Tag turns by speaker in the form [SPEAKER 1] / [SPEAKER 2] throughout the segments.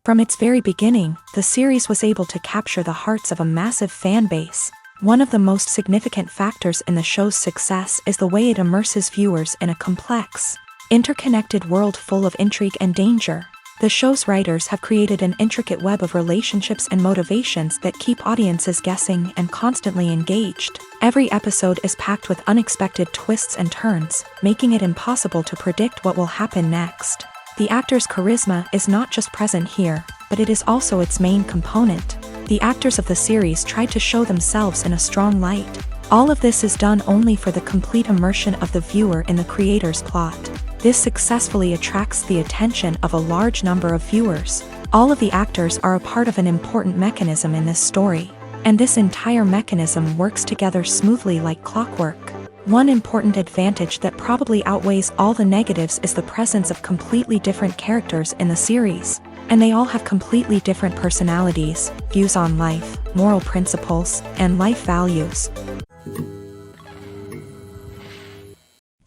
[SPEAKER 1] From its very beginning, the series was able to capture the hearts of a massive fan base. One of the most significant factors in the show's success is the way it immerses viewers in a complex, interconnected world full of intrigue and danger. The show's writers have created an intricate web of relationships and motivations that keep audiences guessing and constantly engaged. Every episode is packed with unexpected twists and turns, making it impossible to predict what will happen next. The actors' charisma is not just present here, but it is also its main component. The actors of the series tried to show themselves in a strong light. All of this is done only for the complete immersion of the viewer in the creator's plot. This successfully attracts the attention of a large number of viewers. All of the actors are a part of an important mechanism in this story, and this entire mechanism works together smoothly like clockwork. One important advantage that probably outweighs all the negatives is the presence of completely different characters in the series, and they all have completely different personalities, views on life, moral principles, and life values.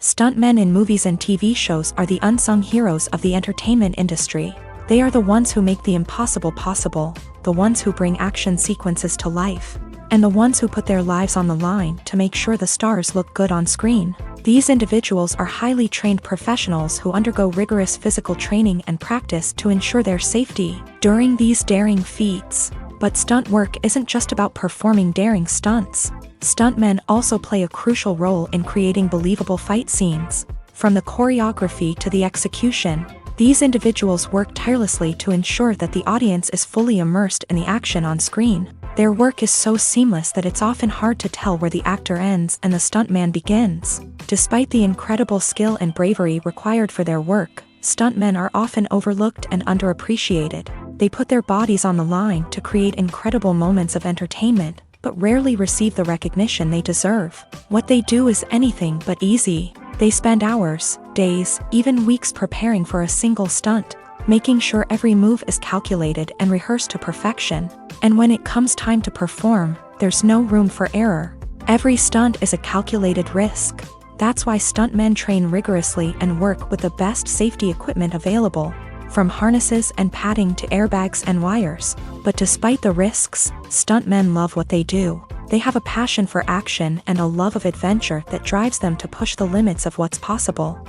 [SPEAKER 1] Stuntmen in movies and TV shows are the unsung heroes of the entertainment industry. They are the ones who make the impossible possible, the ones who bring action sequences to life, and the ones who put their lives on the line to make sure the stars look good on screen. These individuals are highly trained professionals who undergo rigorous physical training and practice to ensure their safety during these daring feats. But stunt work isn't just about performing daring stunts. Stuntmen also play a crucial role in creating believable fight scenes. From the choreography to the execution, these individuals work tirelessly to ensure that the audience is fully immersed in the action on screen. Their work is so seamless that it's often hard to tell where the actor ends and the stuntman begins. Despite the incredible skill and bravery required for their work, stuntmen are often overlooked and underappreciated. They put their bodies on the line to create incredible moments of entertainment, but rarely receive the recognition they deserve. What they do is anything but easy. They spend hours, days, even weeks preparing for a single stunt, making sure every move is calculated and rehearsed to perfection. And when it comes time to perform, there's no room for error. Every stunt is a calculated risk. That's why stuntmen train rigorously and work with the best safety equipment available, from harnesses and padding to airbags and wires. But despite the risks, stuntmen love what they do. They have a passion for action and a love of adventure that drives them to push the limits of what's possible.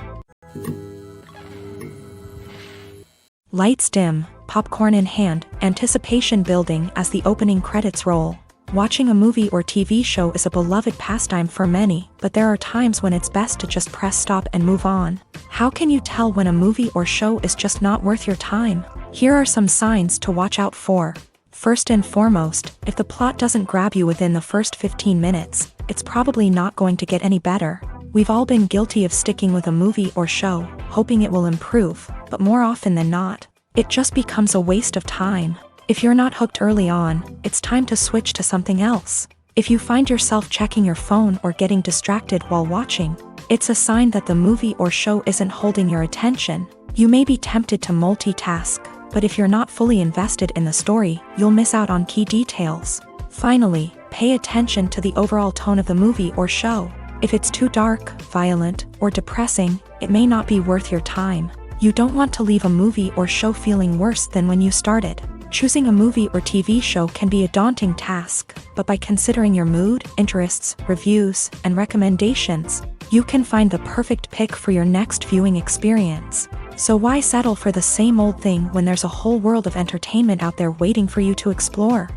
[SPEAKER 1] Lights dim, popcorn in hand, anticipation building as the opening credits roll. Watching a movie or TV show is a beloved pastime for many, but there are times when it's best to just press stop and move on. How can you tell when a movie or show is just not worth your time? Here are some signs to watch out for. First and foremost, if the plot doesn't grab you within the first 15 minutes, it's probably not going to get any better. We've all been guilty of sticking with a movie or show, hoping it will improve, but more often than not, it just becomes a waste of time. If you're not hooked early on, it's time to switch to something else. If you find yourself checking your phone or getting distracted while watching, it's a sign that the movie or show isn't holding your attention. You may be tempted to multitask, but if you're not fully invested in the story, you'll miss out on key details. Finally, pay attention to the overall tone of the movie or show. If it's too dark, violent, or depressing, it may not be worth your time. You don't want to leave a movie or show feeling worse than when you started. Choosing a movie or TV show can be a daunting task, but by considering your mood, interests, reviews, and recommendations, you can find the perfect pick for your next viewing experience. So why settle for the same old thing when there's a whole world of entertainment out there waiting for you to explore?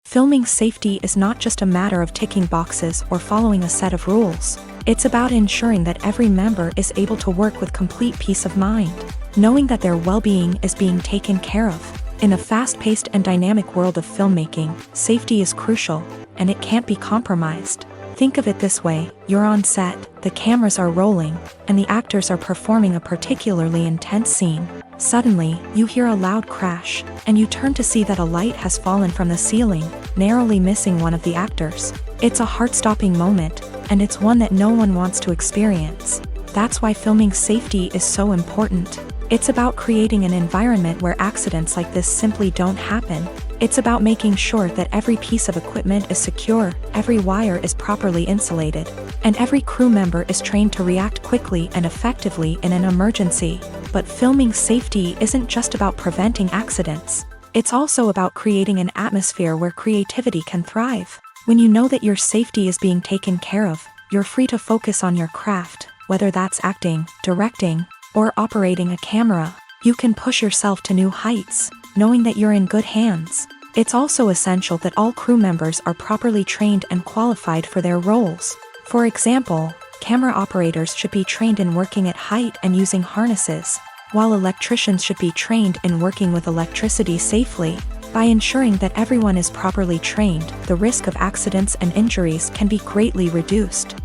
[SPEAKER 1] Filming safety is not just a matter of ticking boxes or following a set of rules. It's about ensuring that every member is able to work with complete peace of mind, knowing that their well-being is being taken care of. In a fast-paced and dynamic world of filmmaking, safety is crucial, and it can't be compromised. Think of it this way: you're on set, the cameras are rolling, and the actors are performing a particularly intense scene. Suddenly, you hear a loud crash, and you turn to see that a light has fallen from the ceiling, narrowly missing one of the actors. It's a heart-stopping moment, and it's one that no one wants to experience. That's why filming safety is so important. It's about creating an environment where accidents like this simply don't happen. It's about making sure that every piece of equipment is secure, every wire is properly insulated, and every crew member is trained to react quickly and effectively in an emergency. But filming safety isn't just about preventing accidents. It's also about creating an atmosphere where creativity can thrive. When you know that your safety is being taken care of, you're free to focus on your craft, whether that's acting, directing, or operating a camera. You can push yourself to new heights, knowing that you're in good hands. It's also essential that all crew members are properly trained and qualified for their roles. For example, camera operators should be trained in working at height and using harnesses, while electricians should be trained in working with electricity safely. By ensuring that everyone is properly trained, the risk of accidents and injuries can be greatly reduced.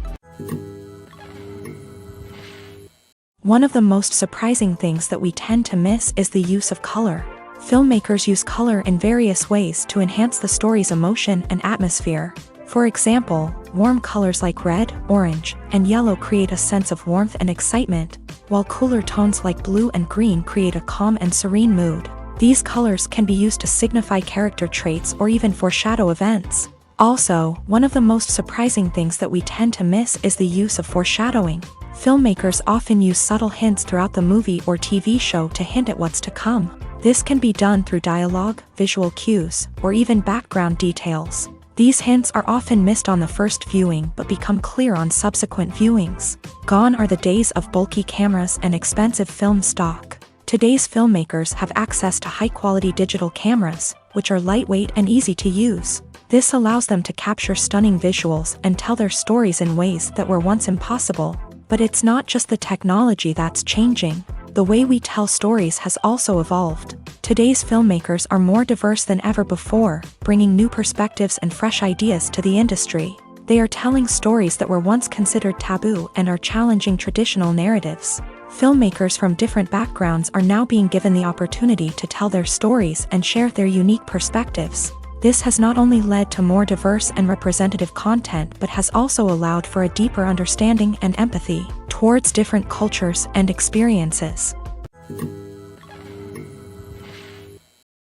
[SPEAKER 1] One of the most surprising things that we tend to miss is the use of color. Filmmakers use color in various ways to enhance the story's emotion and atmosphere. For example, warm colors like red, orange, and yellow create a sense of warmth and excitement, while cooler tones like blue and green create a calm and serene mood. These colors can be used to signify character traits or even foreshadow events. Also, one of the most surprising things that we tend to miss is the use of foreshadowing. Filmmakers often use subtle hints throughout the movie or TV show to hint at what's to come. This can be done through dialogue, visual cues, or even background details. These hints are often missed on the first viewing but become clear on subsequent viewings. Gone are the days of bulky cameras and expensive film stock. Today's filmmakers have access to high-quality digital cameras, which are lightweight and easy to use. This allows them to capture stunning visuals and tell their stories in ways that were once impossible. But it's not just the technology that's changing. The way we tell stories has also evolved. Today's filmmakers are more diverse than ever before, bringing new perspectives and fresh ideas to the industry. They are telling stories that were once considered taboo and are challenging traditional narratives. Filmmakers from different backgrounds are now being given the opportunity to tell their stories and share their unique perspectives. This has not only led to more diverse and representative content but has also allowed for a deeper understanding and empathy towards different cultures and experiences.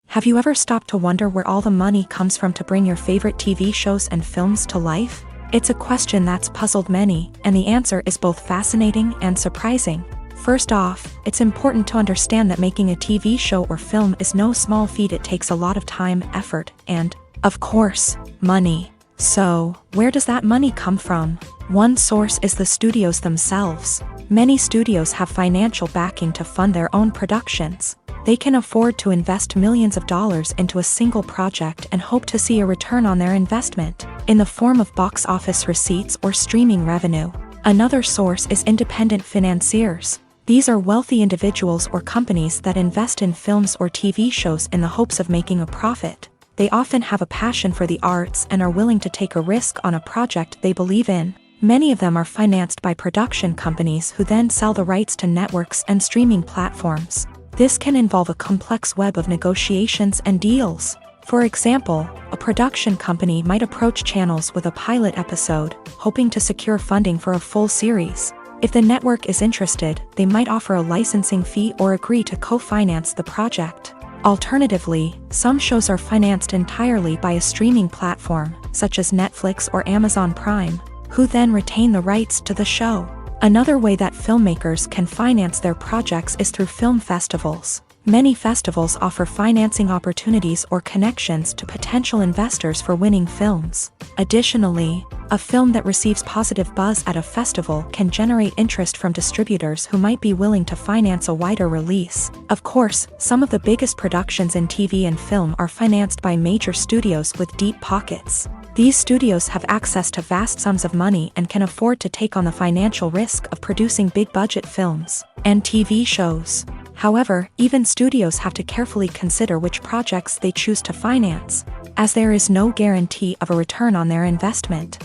[SPEAKER 1] Have you ever stopped to wonder where all the money comes from to bring your favorite TV shows and films to life? It's a question that's puzzled many, and the answer is both fascinating and surprising. First off, it's important to understand that making a TV show or film is no small feat. It takes a lot of time, effort, and, of course, money. So, where does that money come from? One source is the studios themselves. Many studios have financial backing to fund their own productions. They can afford to invest millions of dollars into a single project and hope to see a return on their investment, in the form of box office receipts or streaming revenue. Another source is independent financiers. These are wealthy individuals or companies that invest in films or TV shows in the hopes of making a profit. They often have a passion for the arts and are willing to take a risk on a project they believe in. Many of them are financed by production companies who then sell the rights to networks and streaming platforms. This can involve a complex web of negotiations and deals. For example, a production company might approach channels with a pilot episode, hoping to secure funding for a full series. If the network is interested, they might offer a licensing fee or agree to co-finance the project. Alternatively, some shows are financed entirely by a streaming platform, such as Netflix or Amazon Prime, who then retain the rights to the show. Another way that filmmakers can finance their projects is through film festivals. Many festivals offer financing opportunities or connections to potential investors for winning films. Additionally, a film that receives positive buzz at a festival can generate interest from distributors who might be willing to finance a wider release. Of course, some of the biggest productions in TV and film are financed by major studios with deep pockets. These studios have access to vast sums of money and can afford to take on the financial risk of producing big-budget films and TV shows. However, even studios have to carefully consider which projects they choose to finance, as there is no guarantee of a return on their investment.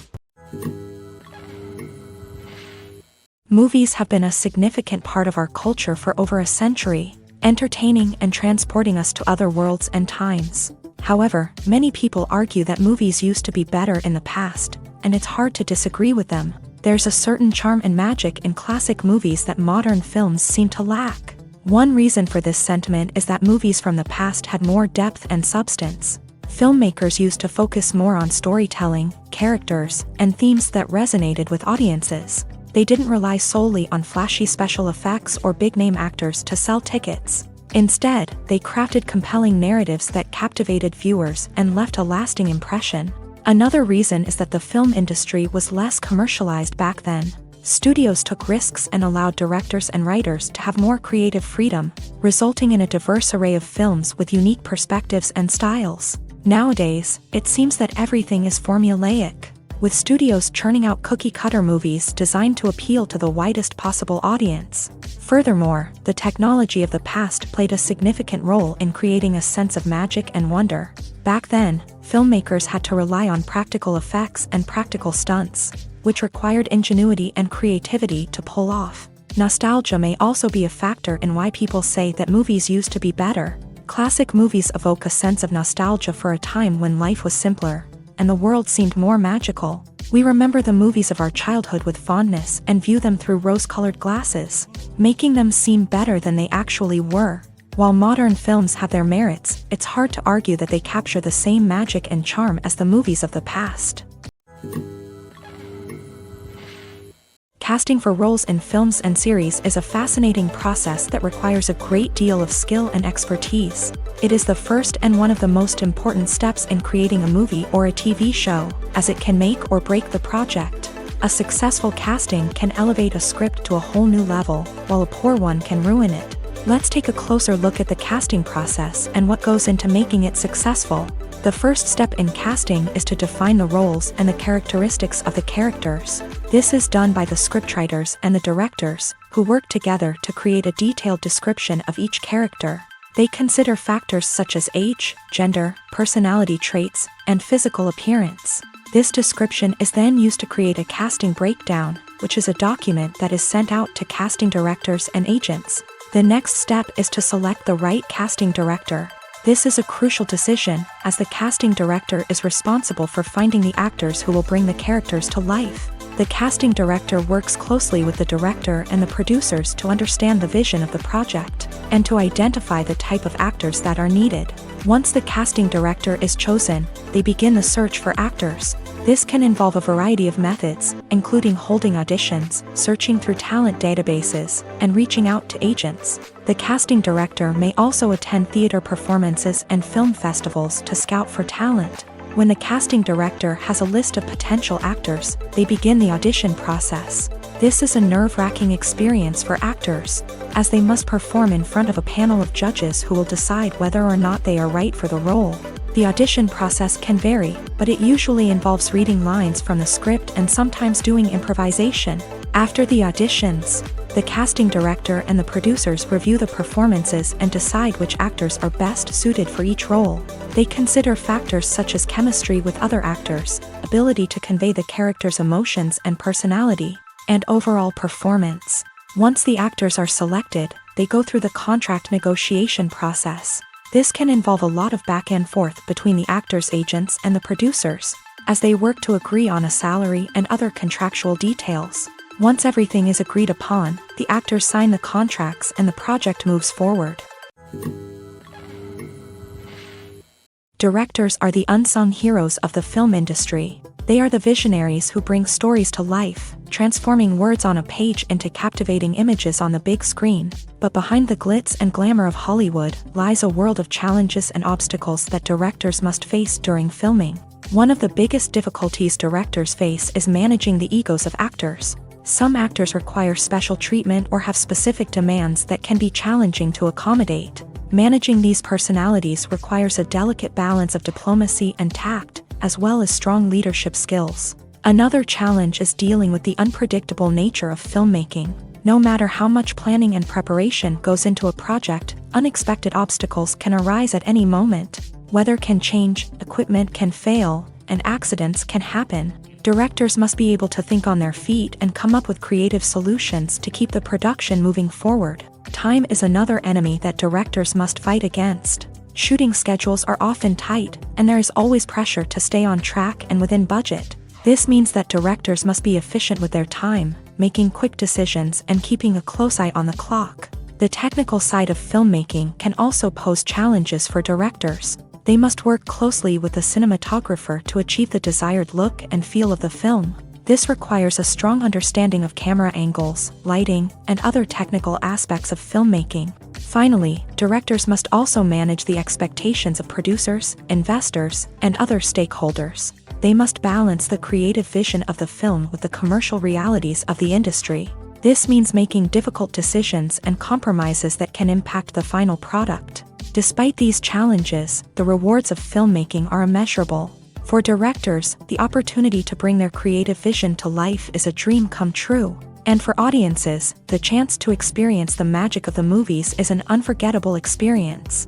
[SPEAKER 1] Movies have been a significant part of our culture for over a century, entertaining and transporting us to other worlds and times. However, many people argue that movies used to be better in the past, and it's hard to disagree with them. There's a certain charm and magic in classic movies that modern films seem to lack. One reason for this sentiment is that movies from the past had more depth and substance. Filmmakers used to focus more on storytelling, characters, and themes that resonated with audiences. They didn't rely solely on flashy special effects or big-name actors to sell tickets. Instead, they crafted compelling narratives that captivated viewers and left a lasting impression. Another reason is that the film industry was less commercialized back then. Studios took risks and allowed directors and writers to have more creative freedom, resulting in a diverse array of films with unique perspectives and styles. Nowadays, it seems that everything is formulaic, with studios churning out cookie-cutter movies designed to appeal to the widest possible audience. Furthermore, the technology of the past played a significant role in creating a sense of magic and wonder. Back then, filmmakers had to rely on practical effects and practical stunts, which required ingenuity and creativity to pull off. Nostalgia may also be a factor in why people say that movies used to be better. Classic movies evoke a sense of nostalgia for a time when life was simpler, and the world seemed more magical. We remember the movies of our childhood with fondness and view them through rose-colored glasses, making them seem better than they actually were. While modern films have their merits, it's hard to argue that they capture the same magic and charm as the movies of the past. Casting for roles in films and series is a fascinating process that requires a great deal of skill and expertise. It is the first and one of the most important steps in creating a movie or a TV show, as it can make or break the project. A successful casting can elevate a script to a whole new level, while a poor one can ruin it. Let's take a closer look at the casting process and what goes into making it successful. The first step in casting is to define the roles and the characteristics of the characters. This is done by the scriptwriters and the directors, who work together to create a detailed description of each character. They consider factors such as age, gender, personality traits, and physical appearance. This description is then used to create a casting breakdown, which is a document that is sent out to casting directors and agents. The next step is to select the right casting director. This is a crucial decision, as the casting director is responsible for finding the actors who will bring the characters to life. The casting director works closely with the director and the producers to understand the vision of the project, and to identify the type of actors that are needed. Once the casting director is chosen, they begin the search for actors. This can involve a variety of methods, including holding auditions, searching through talent databases, and reaching out to agents. The casting director may also attend theater performances and film festivals to scout for talent. When the casting director has a list of potential actors, they begin the audition process. This is a nerve-wracking experience for actors, as they must perform in front of a panel of judges who will decide whether or not they are right for the role. The audition process can vary, but it usually involves reading lines from the script and sometimes doing improvisation. After the auditions, the casting director and the producers review the performances and decide which actors are best suited for each role. They consider factors such as chemistry with other actors, ability to convey the character's emotions and personality, and overall performance. Once the actors are selected, they go through the contract negotiation process. This can involve a lot of back and forth between the actors' agents and the producers, as they work to agree on a salary and other contractual details. Once everything is agreed upon, the actors sign the contracts and the project moves forward. Directors are the unsung heroes of the film industry. They are the visionaries who bring stories to life, transforming words on a page into captivating images on the big screen. But behind the glitz and glamour of Hollywood lies a world of challenges and obstacles that directors must face during filming. One of the biggest difficulties directors face is managing the egos of actors. Some actors require special treatment or have specific demands that can be challenging to accommodate. Managing these personalities requires a delicate balance of diplomacy and tact, as well as strong leadership skills. Another challenge is dealing with the unpredictable nature of filmmaking. No matter how much planning and preparation goes into a project, unexpected obstacles can arise at any moment. Weather can change, equipment can fail, and accidents can happen. Directors must be able to think on their feet and come up with creative solutions to keep the production moving forward. Time is another enemy that directors must fight against. Shooting schedules are often tight, and there is always pressure to stay on track and within budget. This means that directors must be efficient with their time, making quick decisions and keeping a close eye on the clock. The technical side of filmmaking can also pose challenges for directors. They must work closely with the cinematographer to achieve the desired look and feel of the film. This requires a strong understanding of camera angles, lighting, and other technical aspects of filmmaking. Finally, directors must also manage the expectations of producers, investors, and other stakeholders. They must balance the creative vision of the film with the commercial realities of the industry. This means making difficult decisions and compromises that can impact the final product. Despite these challenges, the rewards of filmmaking are immeasurable. For directors, the opportunity to bring their creative vision to life is a dream come true. And for audiences, the chance to experience the magic of the movies is an unforgettable experience.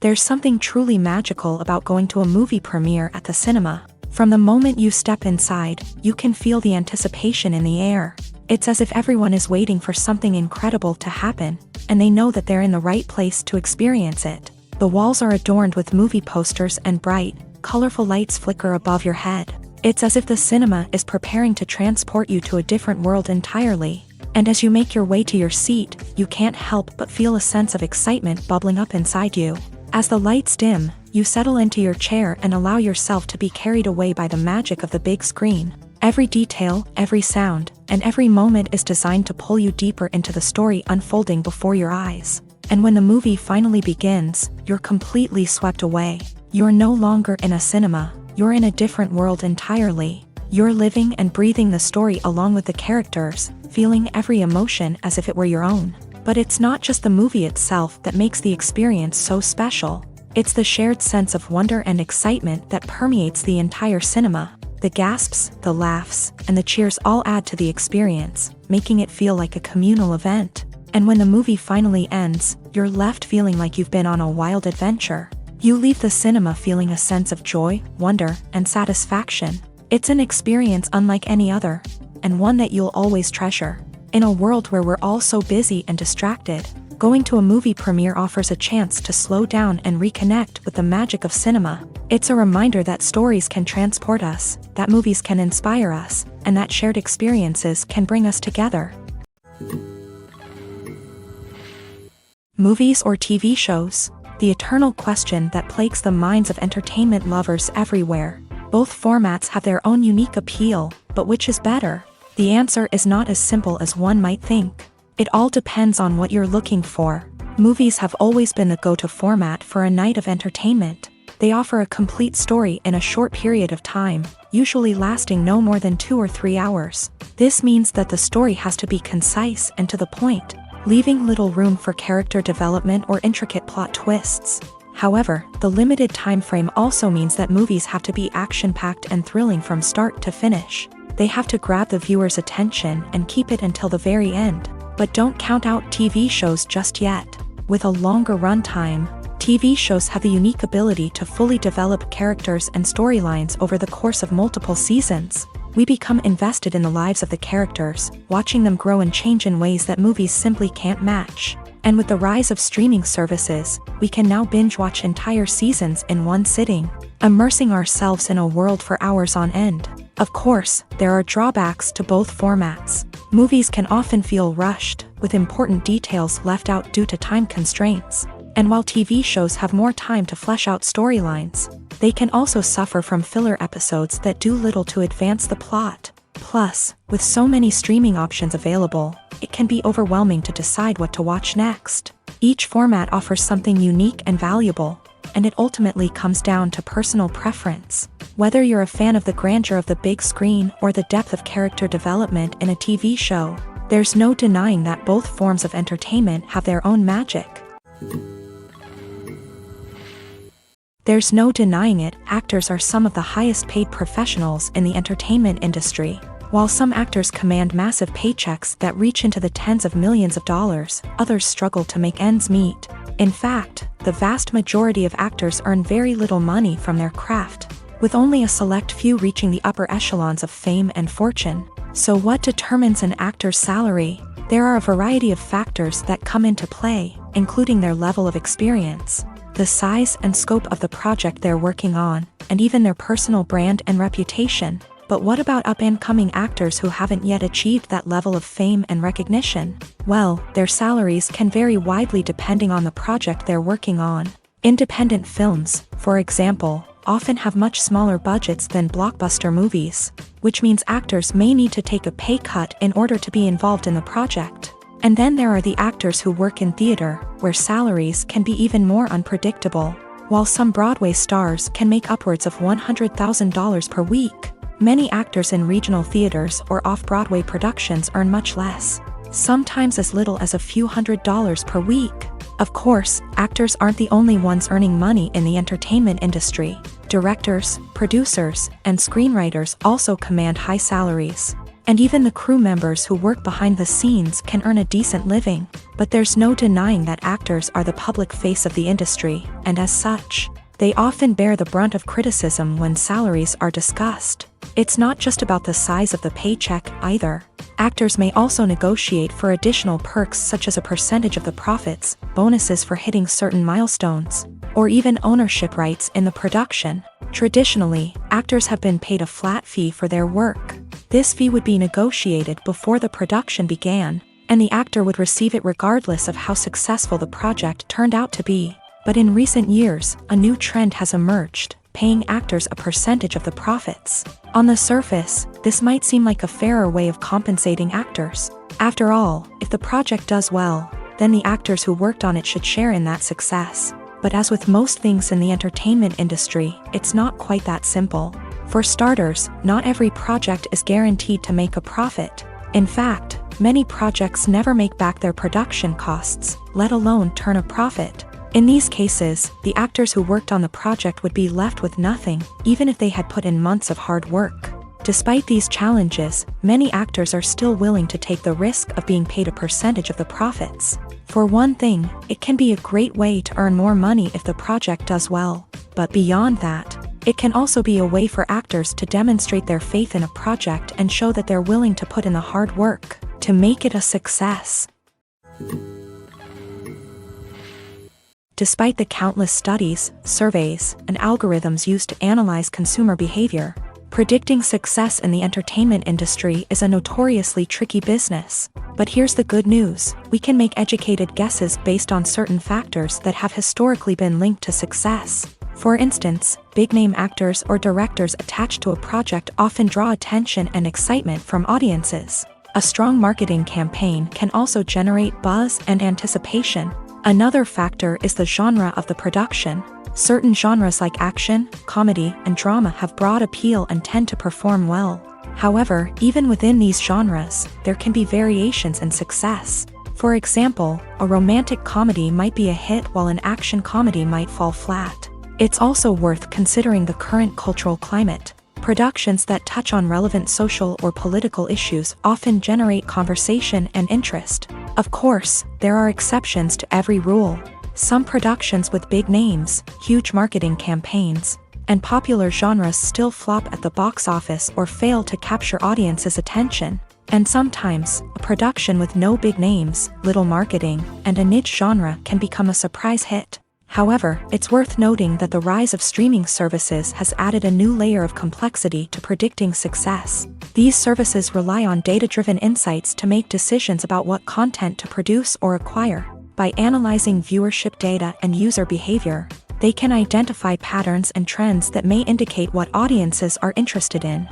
[SPEAKER 1] There's something truly magical about going to a movie premiere at the cinema. From the moment you step inside, you can feel the anticipation in the air. It's as if everyone is waiting for something incredible to happen, and they know that they're in the right place to experience it. The walls are adorned with movie posters and bright, colorful lights flicker above your head. It's as if the cinema is preparing to transport you to a different world entirely. And as you make your way to your seat, you can't help but feel a sense of excitement bubbling up inside you. As the lights dim, you settle into your chair and allow yourself to be carried away by the magic of the big screen. Every detail, every sound, and every moment is designed to pull you deeper into the story unfolding before your eyes. And when the movie finally begins, you're completely swept away. You're no longer in a cinema, you're in a different world entirely. You're living and breathing the story along with the characters, feeling every emotion as if it were your own. But it's not just the movie itself that makes the experience so special. It's the shared sense of wonder and excitement that permeates the entire cinema. The gasps, the laughs, and the cheers all add to the experience, making it feel like a communal event. And when the movie finally ends, you're left feeling like you've been on a wild adventure. You leave the cinema feeling a sense of joy, wonder, and satisfaction. It's an experience unlike any other, and one that you'll always treasure. In a world where we're all so busy and distracted, going to a movie premiere offers a chance to slow down and reconnect with the magic of cinema. It's a reminder that stories can transport us, that movies can inspire us, and that shared experiences can bring us together. Movies or TV shows? The eternal question that plagues the minds of entertainment lovers everywhere. Both formats have their own unique appeal, but which is better? The answer is not as simple as one might think. It all depends on what you're looking for. Movies have always been the go-to format for a night of entertainment. They offer a complete story in a short period of time, usually lasting no more than 2 or 3 hours. This means that the story has to be concise and to the point, leaving little room for character development or intricate plot twists. However, the limited time frame also means that movies have to be action-packed and thrilling from start to finish. They have to grab the viewer's attention and keep it until the very end. But don't count out TV shows just yet. With a longer runtime, TV shows have the unique ability to fully develop characters and storylines over the course of multiple seasons. We become invested in the lives of the characters, watching them grow and change in ways that movies simply can't match. And with the rise of streaming services, we can now binge-watch entire seasons in one sitting, immersing ourselves in a world for hours on end. Of course, there are drawbacks to both formats. Movies can often feel rushed, with important details left out due to time constraints. And while TV shows have more time to flesh out storylines, They can also suffer from filler episodes that do little to advance the plot. Plus, with so many streaming options available, it can be overwhelming to decide what to watch next. Each format offers something unique and valuable, and it ultimately comes down to personal preference. Whether you're a fan of the grandeur of the big screen or the depth of character development in a TV show, there's no denying that both forms of entertainment have their own magic. There's no denying it, actors are some of the highest paid professionals in the entertainment industry. While some actors command massive paychecks that reach into the tens of millions of dollars, others struggle to make ends meet. In fact, the vast majority of actors earn very little money from their craft, with only a select few reaching the upper echelons of fame and fortune. So what determines an actor's salary? There are a variety of factors that come into play, including their level of experience, the size and scope of the project they're working on, and even their personal brand and reputation. But what about up-and-coming actors who haven't yet achieved that level of fame and recognition? Well, their salaries can vary widely depending on the project they're working on. Independent films, for example, often have much smaller budgets than blockbuster movies, which means actors may need to take a pay cut in order to be involved in the project. And then there are the actors who work in theater, where salaries can be even more unpredictable. While some Broadway stars can make upwards of $100,000 per week, many actors in regional theaters or off-Broadway productions earn much less, sometimes as little as a few $100s per week. Of course, actors aren't the only ones earning money in the entertainment industry. Directors, producers, and screenwriters also command high salaries. And even the crew members who work behind the scenes can earn a decent living. But there's no denying that actors are the public face of the industry, and as such, they often bear the brunt of criticism when salaries are discussed. It's not just about the size of the paycheck, either. Actors may also negotiate for additional perks such as a percentage of the profits, bonuses for hitting certain milestones, or even ownership rights in the production. Traditionally, actors have been paid a flat fee for their work. This fee would be negotiated before the production began, and the actor would receive it regardless of how successful the project turned out to be. But in recent years, a new trend has emerged, paying actors a percentage of the profits. On the surface, this might seem like a fairer way of compensating actors. After all, if the project does well, then the actors who worked on it should share in that success. But as with most things in the entertainment industry, it's not quite that simple. For starters, not every project is guaranteed to make a profit. In fact, many projects never make back their production costs, let alone turn a profit. In these cases, the actors who worked on the project would be left with nothing, even if they had put in months of hard work. Despite these challenges, many actors are still willing to take the risk of being paid a percentage of the profits. For one thing, it can be a great way to earn more money if the project does well. But beyond that, it can also be a way for actors to demonstrate their faith in a project and show that they're willing to put in the hard work to make it a success. Despite the countless studies, surveys, and algorithms used to analyze consumer behavior, predicting success in the entertainment industry is a notoriously tricky business. But here's the good news: we can make educated guesses based on certain factors that have historically been linked to success. For instance, big-name actors or directors attached to a project often draw attention and excitement from audiences. A strong marketing campaign can also generate buzz and anticipation. Another factor is the genre of the production. Certain genres like action, comedy, and drama have broad appeal and tend to perform well. However, even within these genres, there can be variations in success. For example, a romantic comedy might be a hit while an action comedy might fall flat. It's also worth considering the current cultural climate. Productions that touch on relevant social or political issues often generate conversation and interest. Of course, there are exceptions to every rule. Some productions with big names, huge marketing campaigns, and popular genres still flop at the box office or fail to capture audiences' attention. And sometimes, a production with no big names, little marketing, and a niche genre can become a surprise hit. However, it's worth noting that the rise of streaming services has added a new layer of complexity to predicting success. These services rely on data-driven insights to make decisions about what content to produce or acquire. By analyzing viewership data and user behavior, They can identify patterns and trends that may indicate what audiences are interested in.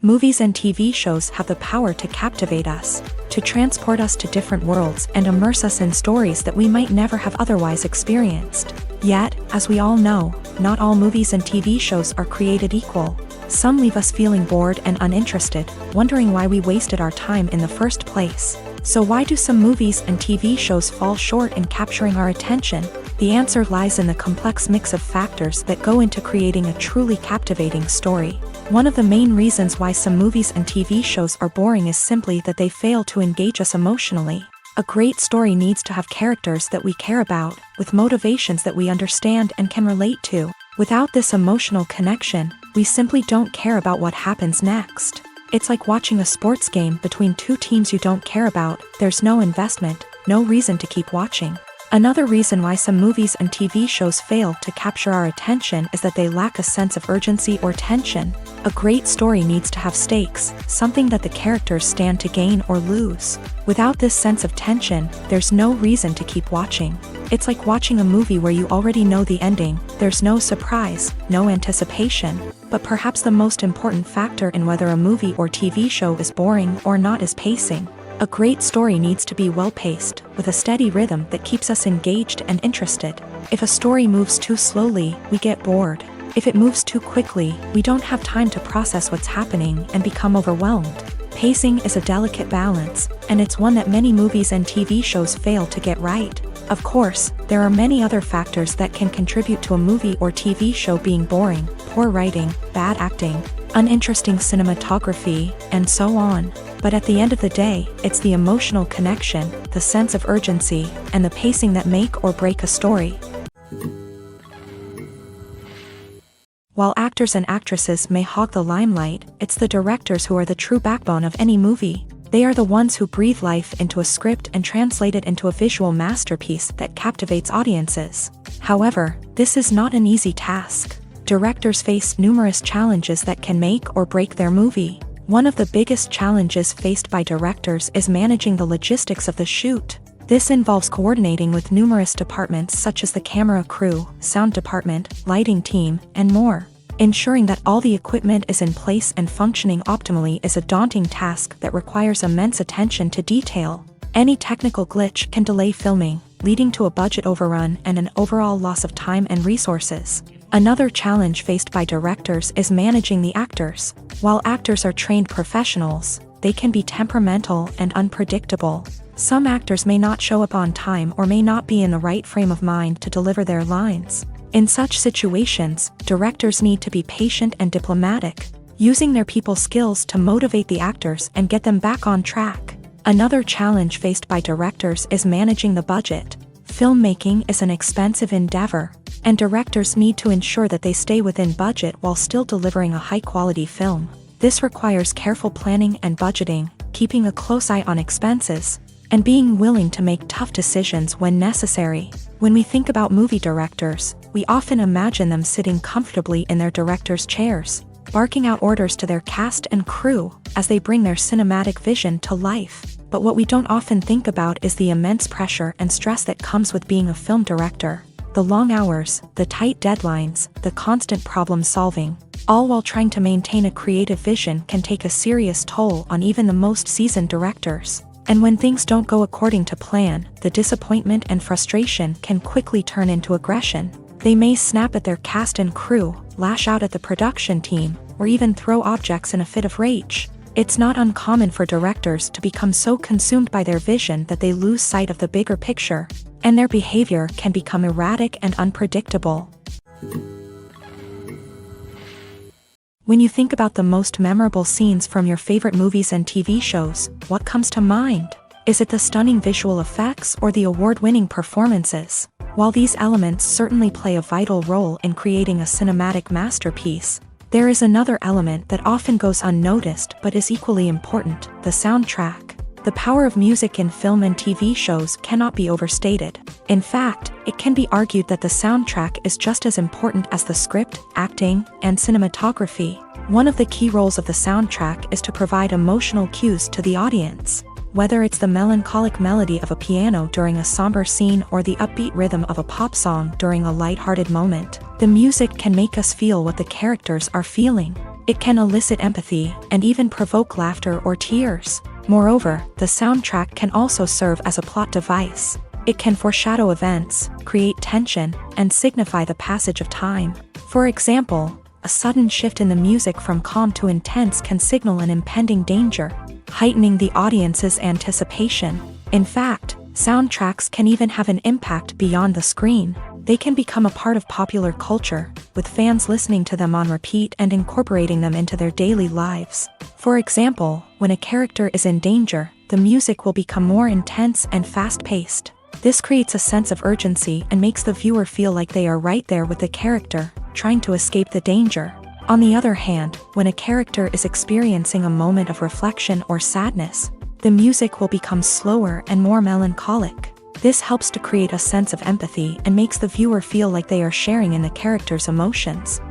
[SPEAKER 1] Movies and TV shows have the power to captivate us, to transport us to different worlds and immerse us in stories that we might never have otherwise experienced. Yet, as we all know, not all movies and TV shows are created equal. Some leave us feeling bored and uninterested, wondering why we wasted our time in the first place. So why do some movies and TV shows fall short in capturing our attention? The answer lies in the complex mix of factors that go into creating a truly captivating story. One of the main reasons why some movies and TV shows are boring is simply that they fail to engage us emotionally. A great story needs to have characters that we care about, with motivations that we understand and can relate to. Without this emotional connection, we simply don't care about what happens next. It's like watching a sports game between two teams you don't care about. There's no investment, no reason to keep watching. Another reason why some movies and TV shows fail to capture our attention is that they lack a sense of urgency or tension. A great story needs to have stakes, something that the characters stand to gain or lose. Without this sense of tension, there's no reason to keep watching. It's like watching a movie where you already know the ending. There's no surprise, no anticipation. But perhaps the most important factor in whether a movie or TV show is boring or not is pacing. A great story needs to be well-paced, with a steady rhythm that keeps us engaged and interested. If a story moves too slowly, we get bored. If it moves too quickly, we don't have time to process what's happening and become overwhelmed. Pacing is a delicate balance, and it's one that many movies and TV shows fail to get right. Of course, there are many other factors that can contribute to a movie or TV show being boring: poor writing, bad acting, uninteresting cinematography, and so on. But at the end of the day, it's the emotional connection, the sense of urgency, and the pacing that make or break a story. While actors and actresses may hog the limelight, it's the directors who are the true backbone of any movie. They are the ones who breathe life into a script and translate it into a visual masterpiece that captivates audiences. However, this is not an easy task. Directors face numerous challenges that can make or break their movie. One of the biggest challenges faced by directors is managing the logistics of the shoot. This involves coordinating with numerous departments such as the camera crew, sound department, lighting team, and more. Ensuring that all the equipment is in place and functioning optimally is a daunting task that requires immense attention to detail. Any technical glitch can delay filming, leading to a budget overrun and an overall loss of time and resources. Another challenge faced by directors is managing the actors. While actors are trained professionals, they can be temperamental and unpredictable. Some actors may not show up on time or may not be in the right frame of mind to deliver their lines. In such situations, directors need to be patient and diplomatic, using their people skills to motivate the actors and get them back on track. Another challenge faced by directors is managing the budget. Filmmaking is an expensive endeavor, and directors need to ensure that they stay within budget while still delivering a high-quality film. This requires careful planning and budgeting, keeping a close eye on expenses, and being willing to make tough decisions when necessary. When we think about movie directors, we often imagine them sitting comfortably in their director's chairs, barking out orders to their cast and crew as they bring their cinematic vision to life. But what we don't often think about is the immense pressure and stress that comes with being a film director. The long hours, the tight deadlines, the constant problem solving, all while trying to maintain a creative vision can take a serious toll on even the most seasoned directors. And when things don't go according to plan, the disappointment and frustration can quickly turn into aggression. They may snap at their cast and crew, lash out at the production team, or even throw objects in a fit of rage. It's not uncommon for directors to become so consumed by their vision that they lose sight of the bigger picture, and their behavior can become erratic and unpredictable. When you think about the most memorable scenes from your favorite movies and TV shows, what comes to mind? Is it the stunning visual effects or the award-winning performances? While these elements certainly play a vital role in creating a cinematic masterpiece, there is another element that often goes unnoticed but is equally important: the soundtrack. The power of music in film and TV shows cannot be overstated. In fact, it can be argued that the soundtrack is just as important as the script, acting, and cinematography. One of the key roles of the soundtrack is to provide emotional cues to the audience. Whether it's the melancholic melody of a piano during a somber scene or the upbeat rhythm of a pop song during a light-hearted moment, the music can make us feel what the characters are feeling. It can elicit empathy and even provoke laughter or tears. Moreover, the soundtrack can also serve as a plot device. It can foreshadow events, create tension, and signify the passage of time. For example, a sudden shift in the music from calm to intense can signal an impending danger, heightening the audience's anticipation. In fact, soundtracks can even have an impact beyond the screen. They can become a part of popular culture, with fans listening to them on repeat and incorporating them into their daily lives. For example, when a character is in danger, the music will become more intense and fast-paced. This creates a sense of urgency and makes the viewer feel like they are right there with the character, trying to escape the danger. On the other hand, when a character is experiencing a moment of reflection or sadness, the music will become slower and more melancholic. This helps to create a sense of empathy and makes the viewer feel like they are sharing in the character's emotions.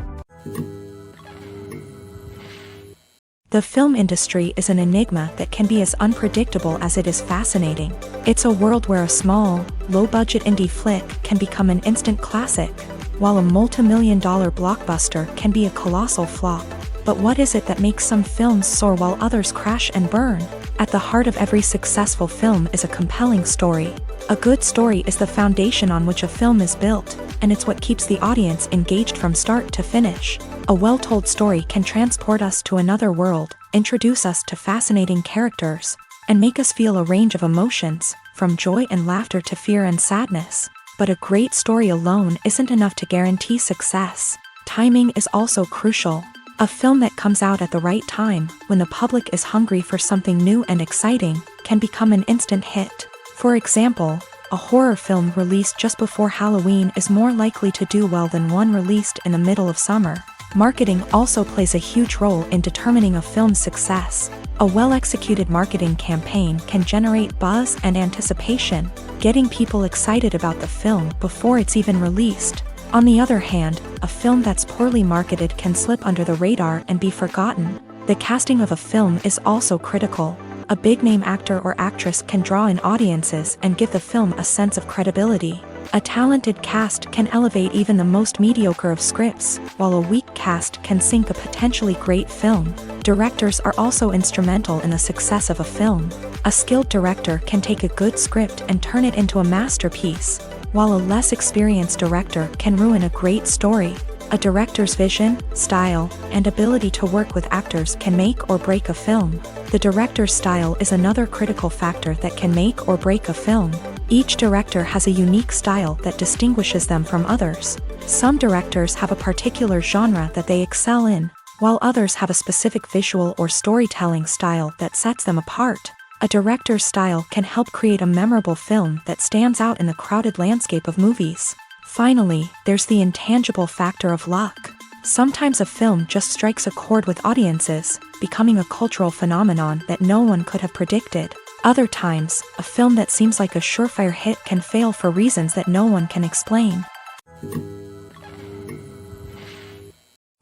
[SPEAKER 1] The film industry is an enigma that can be as unpredictable as it is fascinating. It's a world where a small, low-budget indie flick can become an instant classic, while a multi-million-dollar blockbuster can be a colossal flop. But what is it that makes some films soar while others crash and burn? At the heart of every successful film is a compelling story. A good story is the foundation on which a film is built, and it's what keeps the audience engaged from start to finish. A well-told story can transport us to another world, introduce us to fascinating characters, and make us feel a range of emotions, from joy and laughter to fear and sadness. But a great story alone isn't enough to guarantee success. Timing is also crucial. A film that comes out at the right time, when the public is hungry for something new and exciting, can become an instant hit. For example, a horror film released just before Halloween is more likely to do well than one released in the middle of summer. Marketing also plays a huge role in determining a film's success. A well-executed marketing campaign can generate buzz and anticipation, getting people excited about the film before it's even released. On the other hand, a film that's poorly marketed can slip under the radar and be forgotten. The casting of a film is also critical. A big-name actor or actress can draw in audiences and give the film a sense of credibility. A talented cast can elevate even the most mediocre of scripts, while a weak cast can sink a potentially great film. Directors are also instrumental in the success of a film. A skilled director can take a good script and turn it into a masterpiece, while a less experienced director can ruin a great story. A director's vision, style, and ability to work with actors can make or break a film. The director's style is another critical factor that can make or break a film. Each director has a unique style that distinguishes them from others. Some directors have a particular genre that they excel in, while others have a specific visual or storytelling style that sets them apart. A director's style can help create a memorable film that stands out in the crowded landscape of movies. Finally, there's the intangible factor of luck. Sometimes a film just strikes a chord with audiences, becoming a cultural phenomenon that no one could have predicted. Other times, a film that seems like a surefire hit can fail for reasons that no one can explain.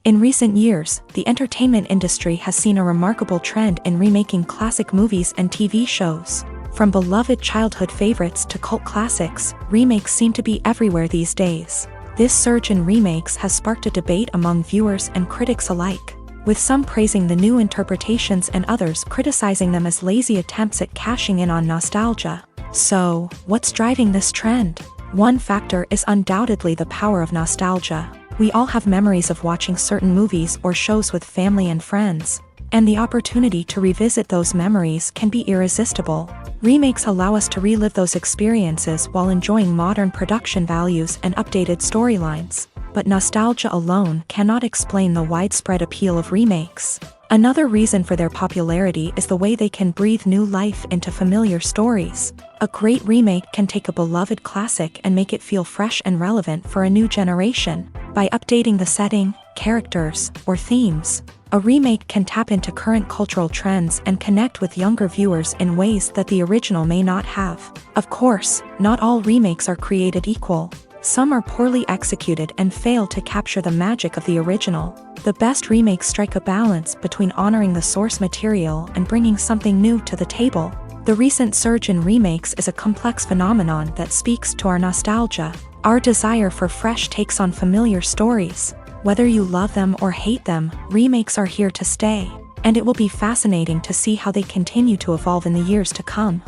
[SPEAKER 1] In recent years, the entertainment industry has seen a remarkable trend in remaking classic movies and TV shows. From beloved childhood favorites to cult classics, remakes seem to be everywhere these days. This surge in remakes has sparked a debate among viewers and critics alike, with some praising the new interpretations and others criticizing them as lazy attempts at cashing in on nostalgia. So, what's driving this trend? One factor is undoubtedly the power of nostalgia. We all have memories of watching certain movies or shows with family and friends, and the opportunity to revisit those memories can be irresistible. Remakes allow us to relive those experiences while enjoying modern production values and updated storylines. But nostalgia alone cannot explain the widespread appeal of remakes. Another reason for their popularity is the way they can breathe new life into familiar stories. A great remake can take a beloved classic and make it feel fresh and relevant for a new generation. By updating the setting, characters, or themes, a remake can tap into current cultural trends and connect with younger viewers in ways that the original may not have. Of course, not all remakes are created equal. Some are poorly executed and fail to capture the magic of the original. The best remakes strike a balance between honoring the source material and bringing something new to the table. The recent surge in remakes is a complex phenomenon that speaks to our nostalgia, our desire for fresh takes on familiar stories. Whether you love them or hate them, remakes are here to stay, and it will be fascinating to see how they continue to evolve in the years to come.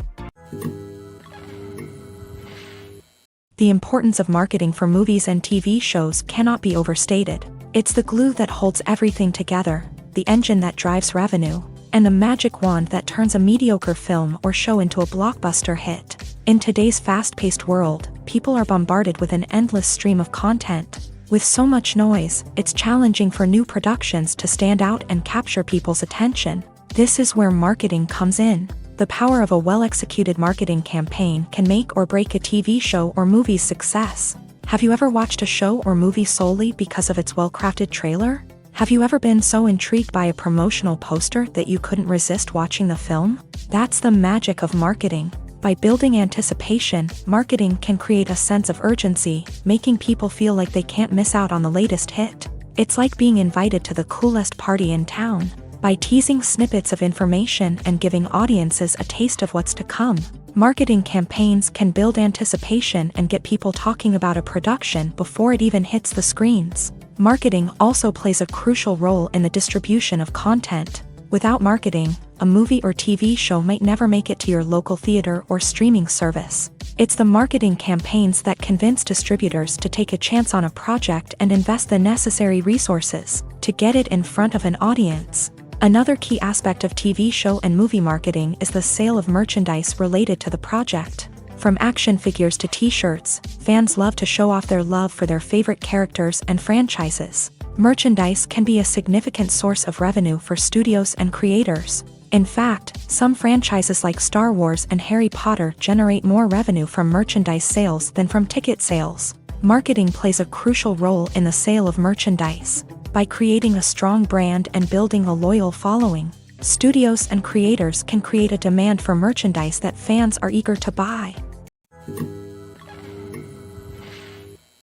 [SPEAKER 1] The importance of marketing for movies and TV shows cannot be overstated. It's the glue that holds everything together, the engine that drives revenue, and the magic wand that turns a mediocre film or show into a blockbuster hit. In today's fast-paced world, people are bombarded with an endless stream of content. With so much noise, it's challenging for new productions to stand out and capture people's attention. This is where marketing comes in. The power of a well-executed marketing campaign can make or break a TV show or movie's success. Have you ever watched a show or movie solely because of its well-crafted trailer? Have you ever been so intrigued by a promotional poster that you couldn't resist watching the film? That's the magic of marketing. By building anticipation, marketing can create a sense of urgency, making people feel like they can't miss out on the latest hit. It's like being invited to the coolest party in town. By teasing snippets of information and giving audiences a taste of what's to come, marketing campaigns can build anticipation and get people talking about a production before it even hits the screens. Marketing also plays a crucial role in the distribution of content. Without marketing, a movie or TV show might never make it to your local theater or streaming service. It's the marketing campaigns that convince distributors to take a chance on a project and invest the necessary resources to get it in front of an audience. Another key aspect of TV show and movie marketing is the sale of merchandise related to the project. From action figures to t-shirts, fans love to show off their love for their favorite characters and franchises. Merchandise can be a significant source of revenue for studios and creators. In fact, some franchises like Star Wars and Harry Potter generate more revenue from merchandise sales than from ticket sales. Marketing plays a crucial role in the sale of merchandise. By creating a strong brand and building a loyal following, studios and creators can create a demand for merchandise that fans are eager to buy.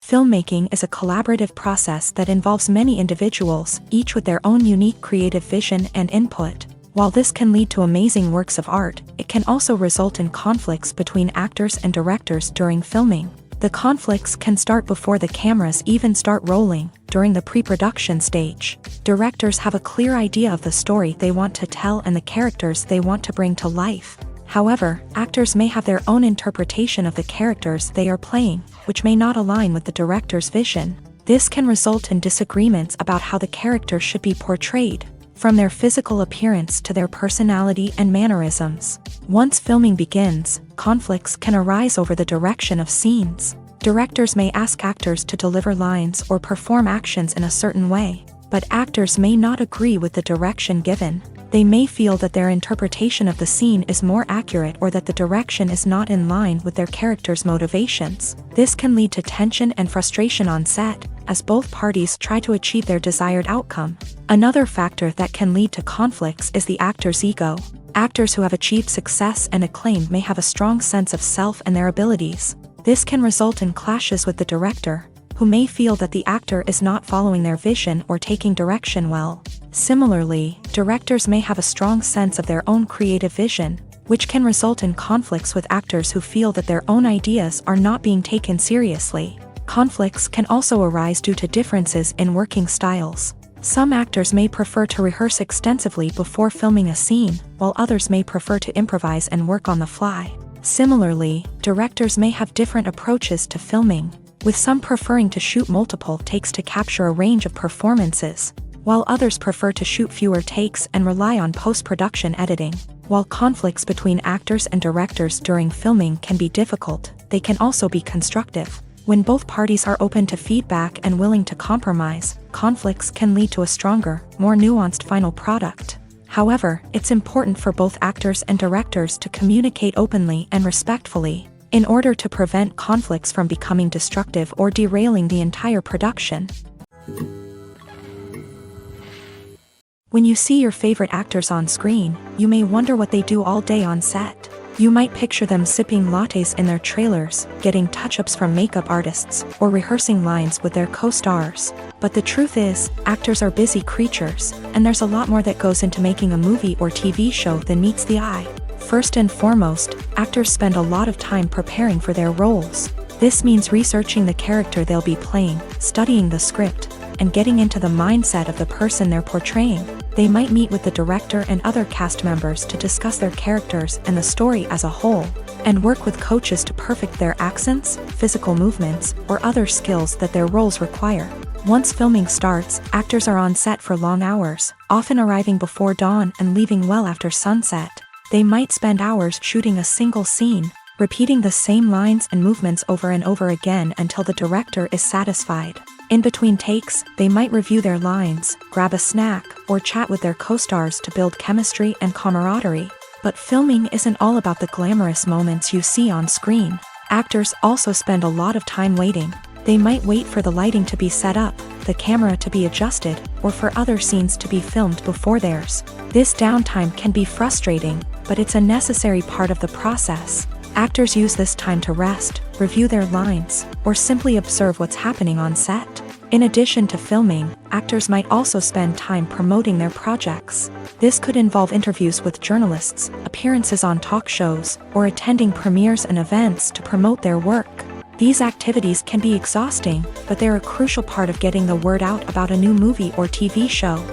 [SPEAKER 1] Filmmaking is a collaborative process that involves many individuals, each with their own unique creative vision and input. While this can lead to amazing works of art, it can also result in conflicts between actors and directors during filming. The conflicts can start before the cameras even start rolling, during the pre-production stage. Directors have a clear idea of the story they want to tell and the characters they want to bring to life. However, actors may have their own interpretation of the characters they are playing, which may not align with the director's vision. This can result in disagreements about how the characters should be portrayed, from their physical appearance to their personality and mannerisms. Once filming begins, conflicts can arise over the direction of scenes. Directors may ask actors to deliver lines or perform actions in a certain way, but actors may not agree with the direction given. They may feel that their interpretation of the scene is more accurate or that the direction is not in line with their character's motivations. This can lead to tension and frustration on set, as both parties try to achieve their desired outcome. Another factor that can lead to conflicts is the actor's ego. Actors who have achieved success and acclaim may have a strong sense of self and their abilities. This can result in clashes with the director, who may feel that the actor is not following their vision or taking direction well. Similarly, directors may have a strong sense of their own creative vision, which can result in conflicts with actors who feel that their own ideas are not being taken seriously. Conflicts can also arise due to differences in working styles. Some actors may prefer to rehearse extensively before filming a scene, while others may prefer to improvise and work on the fly. Similarly, directors may have different approaches to filming, with some preferring to shoot multiple takes to capture a range of performances, while others prefer to shoot fewer takes and rely on post-production editing. While conflicts between actors and directors during filming can be difficult, they can also be constructive. When both parties are open to feedback and willing to compromise, conflicts can lead to a stronger, more nuanced final product. However, it's important for both actors and directors to communicate openly and respectfully, in order to prevent conflicts from becoming destructive or derailing the entire production. When you see your favorite actors on screen, you may wonder what they do all day on set. You might picture them sipping lattes in their trailers, getting touch-ups from makeup artists, or rehearsing lines with their co-stars. But the truth is, actors are busy creatures, and there's a lot more that goes into making a movie or TV show than meets the eye. First and foremost, actors spend a lot of time preparing for their roles. This means researching the character they'll be playing, studying the script, and getting into the mindset of the person they're portraying. They might meet with the director and other cast members to discuss their characters and the story as a whole, and work with coaches to perfect their accents, physical movements, or other skills that their roles require. Once filming starts, actors are on set for long hours, often arriving before dawn and leaving well after sunset. They might spend hours shooting a single scene, repeating the same lines and movements over and over again until the director is satisfied. In between takes, they might review their lines, grab a snack, or chat with their co-stars to build chemistry and camaraderie. But filming isn't all about the glamorous moments you see on screen. Actors also spend a lot of time waiting. They might wait for the lighting to be set up, the camera to be adjusted, or for other scenes to be filmed before theirs. This downtime can be frustrating, but it's a necessary part of the process. Actors use this time to rest, review their lines, or simply observe what's happening on set. In addition to filming, actors might also spend time promoting their projects. This could involve interviews with journalists, appearances on talk shows, or attending premieres and events to promote their work. These activities can be exhausting, but they're a crucial part of getting the word out about a new movie or TV show.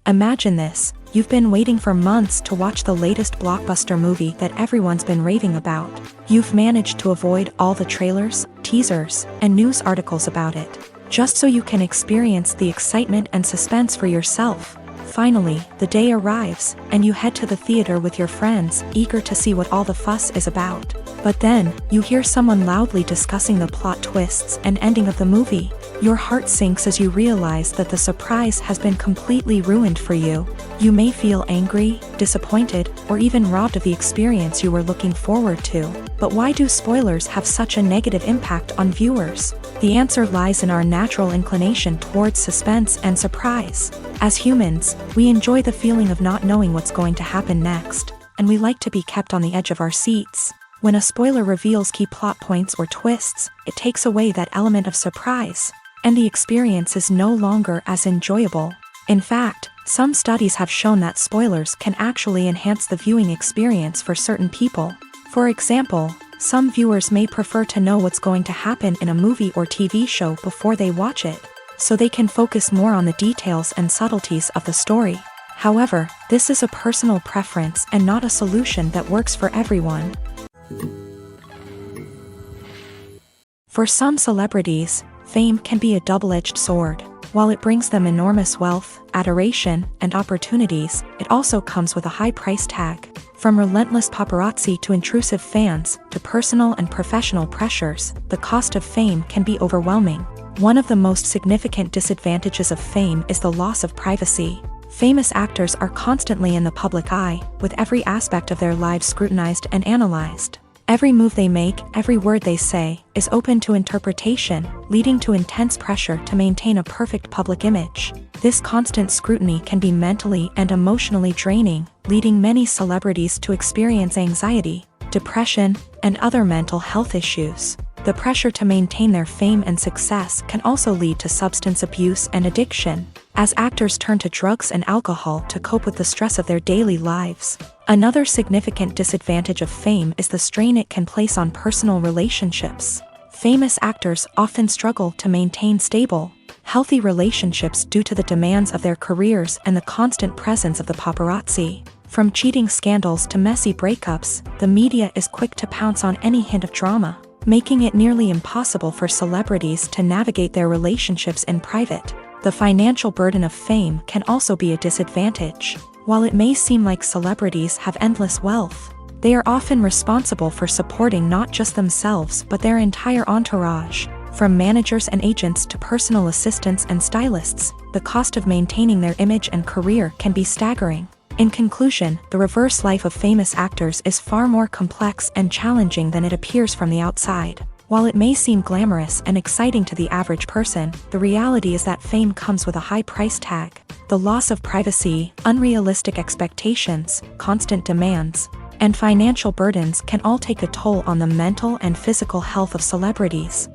[SPEAKER 1] Imagine this. You've been waiting for months to watch the latest blockbuster movie that everyone's been raving about. You've managed to avoid all the trailers, teasers, and news articles about it, just so you can experience the excitement and suspense for yourself. Finally, the day arrives, and you head to the theater with your friends, eager to see what all the fuss is about. But then, you hear someone loudly discussing the plot twists and ending of the movie. Your heart sinks as you realize that the surprise has been completely ruined for you. You may feel angry, disappointed, or even robbed of the experience you were looking forward to. But why do spoilers have such a negative impact on viewers? The answer lies in our natural inclination towards suspense and surprise. As humans, we enjoy the feeling of not knowing what's going to happen next, and we like to be kept on the edge of our seats. When a spoiler reveals key plot points or twists, it takes away that element of surprise, and the experience is no longer as enjoyable. In fact, some studies have shown that spoilers can actually enhance the viewing experience for certain people. For example, some viewers may prefer to know what's going to happen in a movie or TV show before they watch it, so they can focus more on the details and subtleties of the story. However, this is a personal preference and not a solution that works for everyone. For some celebrities, fame can be a double-edged sword. While it brings them enormous wealth, adoration, and opportunities, it also comes with a high price tag. From relentless paparazzi to intrusive fans, to personal and professional pressures, the cost of fame can be overwhelming. One of the most significant disadvantages of fame is the loss of privacy. Famous actors are constantly in the public eye, with every aspect of their lives scrutinized and analyzed. Every move they make, every word they say, is open to interpretation, leading to intense pressure to maintain a perfect public image. This constant scrutiny can be mentally and emotionally draining, leading many celebrities to experience anxiety, depression, and other mental health issues. The pressure to maintain their fame and success can also lead to substance abuse and addiction, as actors turn to drugs and alcohol to cope with the stress of their daily lives. Another significant disadvantage of fame is the strain it can place on personal relationships. Famous actors often struggle to maintain stable, healthy relationships due to the demands of their careers and the constant presence of the paparazzi. From cheating scandals to messy breakups, the media is quick to pounce on any hint of drama, making it nearly impossible for celebrities to navigate their relationships in private. The financial burden of fame can also be a disadvantage. While it may seem like celebrities have endless wealth, they are often responsible for supporting not just themselves but their entire entourage. From managers and agents to personal assistants and stylists, the cost of maintaining their image and career can be staggering. In conclusion, the reverse life of famous actors is far more complex and challenging than it appears from the outside. While it may seem glamorous and exciting to the average person, the reality is that fame comes with a high price tag. The loss of privacy, unrealistic expectations, constant demands, and financial burdens can all take a toll on the mental and physical health of celebrities.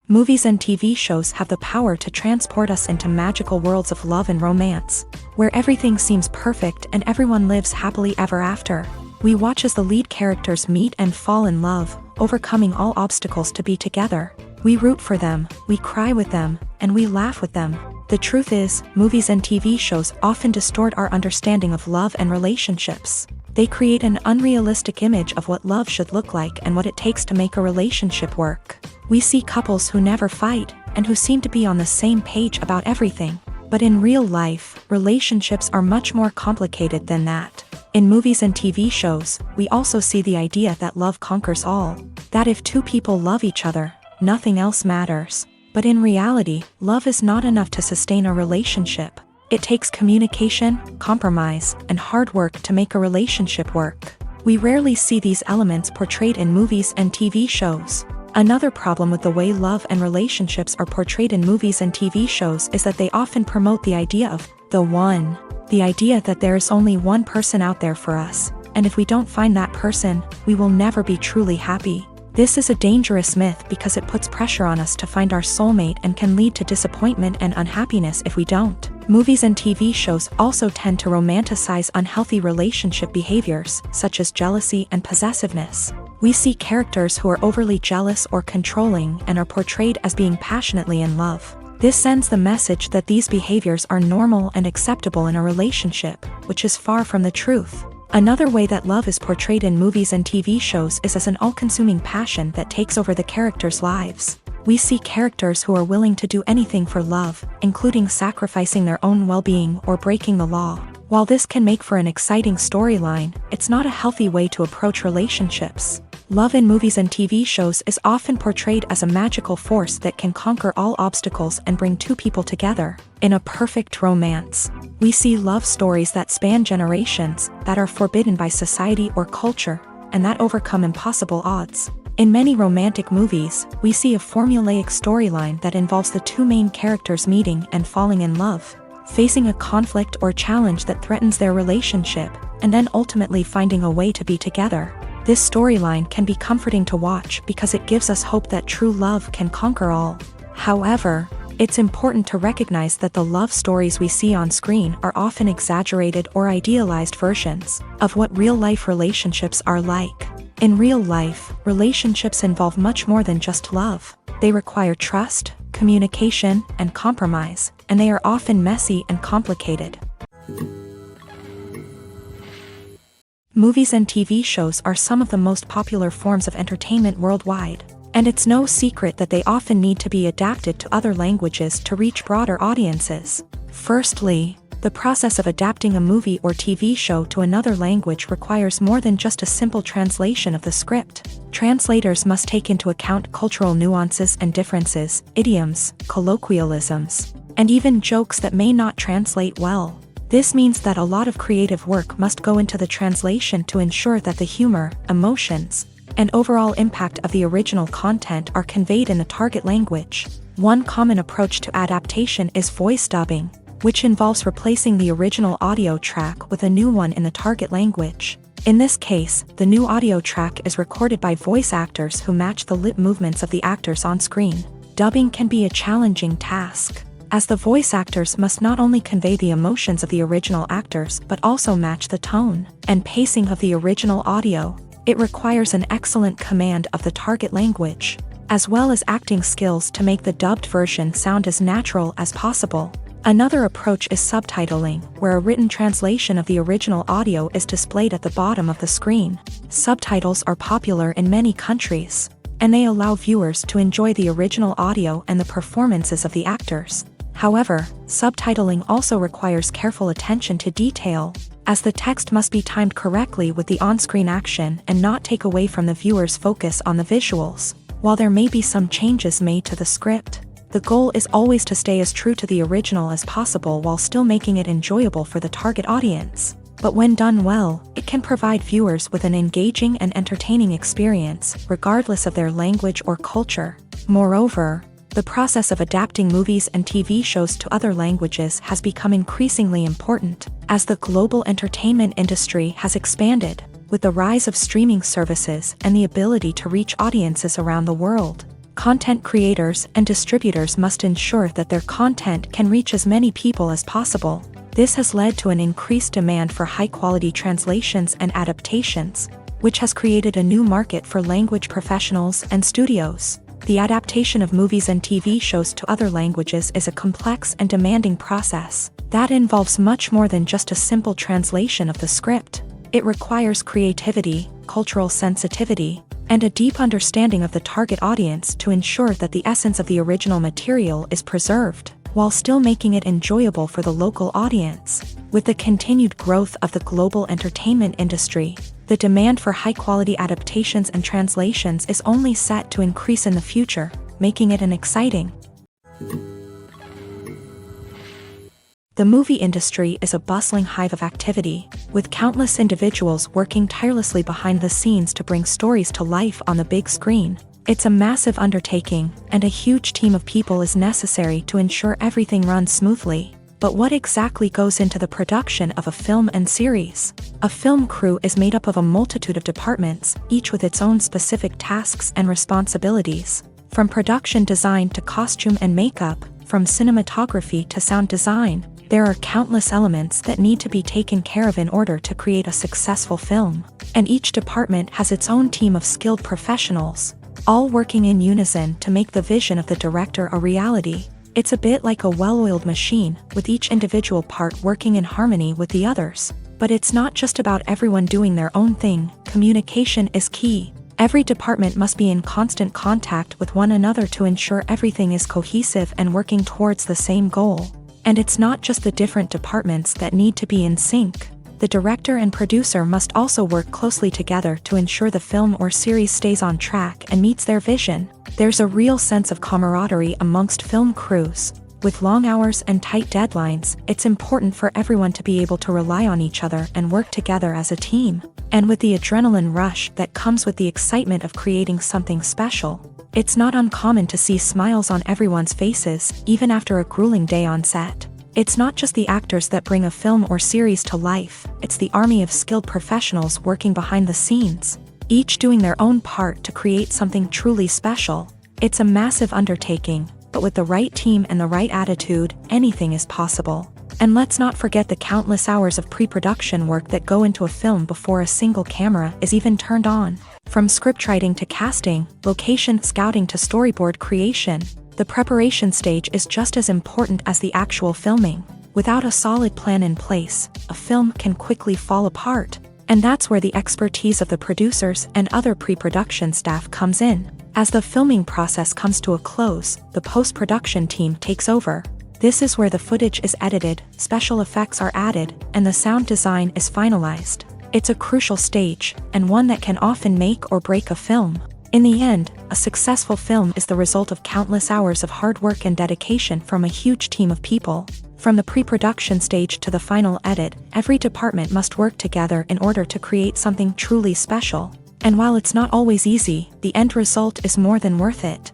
[SPEAKER 1] Movies and TV shows have the power to transport us into magical worlds of love and romance, where everything seems perfect and everyone lives happily ever after. We watch as the lead characters meet and fall in love, overcoming all obstacles to be together. We root for them, we cry with them, and we laugh with them. The truth is, movies and TV shows often distort our understanding of love and relationships. They create an unrealistic image of what love should look like and what it takes to make a relationship work. We see couples who never fight, and who seem to be on the same page about everything. But in real life, relationships are much more complicated than that. In movies and TV shows, we also see the idea that love conquers all. That if two people love each other, nothing else matters. But in reality, love is not enough to sustain a relationship. It takes communication, compromise, and hard work to make a relationship work. We rarely see these elements portrayed in movies and TV shows. Another problem with the way love and relationships are portrayed in movies and TV shows is that they often promote the idea of the one. The idea that there is only one person out there for us, and if we don't find that person, we will never be truly happy. This is a dangerous myth because it puts pressure on us to find our soulmate and can lead to disappointment and unhappiness if we don't. Movies and TV shows also tend to romanticize unhealthy relationship behaviors, such as jealousy and possessiveness. We see characters who are overly jealous or controlling and are portrayed as being passionately in love. This sends the message that these behaviors are normal and acceptable in a relationship, which is far from the truth. Another way that love is portrayed in movies and TV shows is as an all-consuming passion that takes over the characters' lives. We see characters who are willing to do anything for love, including sacrificing their own well-being or breaking the law. While this can make for an exciting storyline, it's not a healthy way to approach relationships. Love in movies and TV shows is often portrayed as a magical force that can conquer all obstacles and bring two people together in a perfect romance. We see love stories that span generations, that are forbidden by society or culture, and that overcome impossible odds. In many romantic movies, we see a formulaic storyline that involves the two main characters meeting and falling in love, facing a conflict or challenge that threatens their relationship, and then ultimately finding a way to be together. This storyline can be comforting to watch because it gives us hope that true love can conquer all. However, it's important to recognize that the love stories we see on screen are often exaggerated or idealized versions of what real-life relationships are like. In real life, relationships involve much more than just love. They require trust, communication, and compromise, and they are often messy and complicated. Movies and TV shows are some of the most popular forms of entertainment worldwide, and it's no secret that they often need to be adapted to other languages to reach broader audiences. Firstly, the process of adapting a movie or TV show to another language requires more than just a simple translation of the script. Translators must take into account cultural nuances and differences, idioms, colloquialisms, and even jokes that may not translate well. This means that a lot of creative work must go into the translation to ensure that the humor, emotions, and overall impact of the original content are conveyed in the target language. One common approach to adaptation is voice dubbing, which involves replacing the original audio track with a new one in the target language. In this case, the new audio track is recorded by voice actors who match the lip movements of the actors on screen. Dubbing can be a challenging task, as the voice actors must not only convey the emotions of the original actors but also match the tone and pacing of the original audio. It requires an excellent command of the target language, as well as acting skills to make the dubbed version sound as natural as possible. Another approach is subtitling, where a written translation of the original audio is displayed at the bottom of the screen. Subtitles are popular in many countries, and they allow viewers to enjoy the original audio and the performances of the actors. However, subtitling also requires careful attention to detail, as the text must be timed correctly with the on-screen action and not take away from the viewer's focus on the visuals. While there may be some changes made to the script, the goal is always to stay as true to the original as possible while still making it enjoyable for the target audience. But when done well, it can provide viewers with an engaging and entertaining experience, regardless of their language or culture. Moreover, the process of adapting movies and TV shows to other languages has become increasingly important, as the global entertainment industry has expanded, with the rise of streaming services and the ability to reach audiences around the world. Content creators and distributors must ensure that their content can reach as many people as possible. This has led to an increased demand for high-quality translations and adaptations, which has created a new market for language professionals and studios. The adaptation of movies and TV shows to other languages is a complex and demanding process that involves much more than just a simple translation of the script. It requires creativity, cultural sensitivity, and a deep understanding of the target audience to ensure that the essence of the original material is preserved, while still making it enjoyable for the local audience. With the continued growth of the global entertainment industry, the demand for high-quality adaptations and translations is only set to increase in the future, making it an exciting. The movie industry is a bustling hive of activity, with countless individuals working tirelessly behind the scenes to bring stories to life on the big screen. It's a massive undertaking, and a huge team of people is necessary to ensure everything runs smoothly. But what exactly goes into the production of a film and series? A film crew is made up of a multitude of departments, each with its own specific tasks and responsibilities. From production design to costume and makeup, from cinematography to sound design, there are countless elements that need to be taken care of in order to create a successful film. And each department has its own team of skilled professionals, all working in unison to make the vision of the director a reality. It's a bit like a well-oiled machine, with each individual part working in harmony with the others. But it's not just about everyone doing their own thing. Communication is key. Every department must be in constant contact with one another to ensure everything is cohesive and working towards the same goal. And it's not just the different departments that need to be in sync. The director and producer must also work closely together to ensure the film or series stays on track and meets their vision. There's a real sense of camaraderie amongst film crews. With long hours and tight deadlines, it's important for everyone to be able to rely on each other and work together as a team. And with the adrenaline rush that comes with the excitement of creating something special, it's not uncommon to see smiles on everyone's faces, even after a grueling day on set. It's not just the actors that bring a film or series to life, it's the army of skilled professionals working behind the scenes, each doing their own part to create something truly special. It's a massive undertaking, but with the right team and the right attitude, anything is possible. And let's not forget the countless hours of pre-production work that go into a film before a single camera is even turned on. From scriptwriting to casting, location scouting to storyboard creation, the preparation stage is just as important as the actual filming. Without a solid plan in place, a film can quickly fall apart. And that's where the expertise of the producers and other pre-production staff comes in. As the filming process comes to a close, the post-production team takes over. This is where the footage is edited, special effects are added, and the sound design is finalized. It's a crucial stage, and one that can often make or break a film. In the end, a successful film is the result of countless hours of hard work and dedication from a huge team of people. From the pre-production stage to the final edit, every department must work together in order to create something truly special. And while it's not always easy, the end result is more than worth it.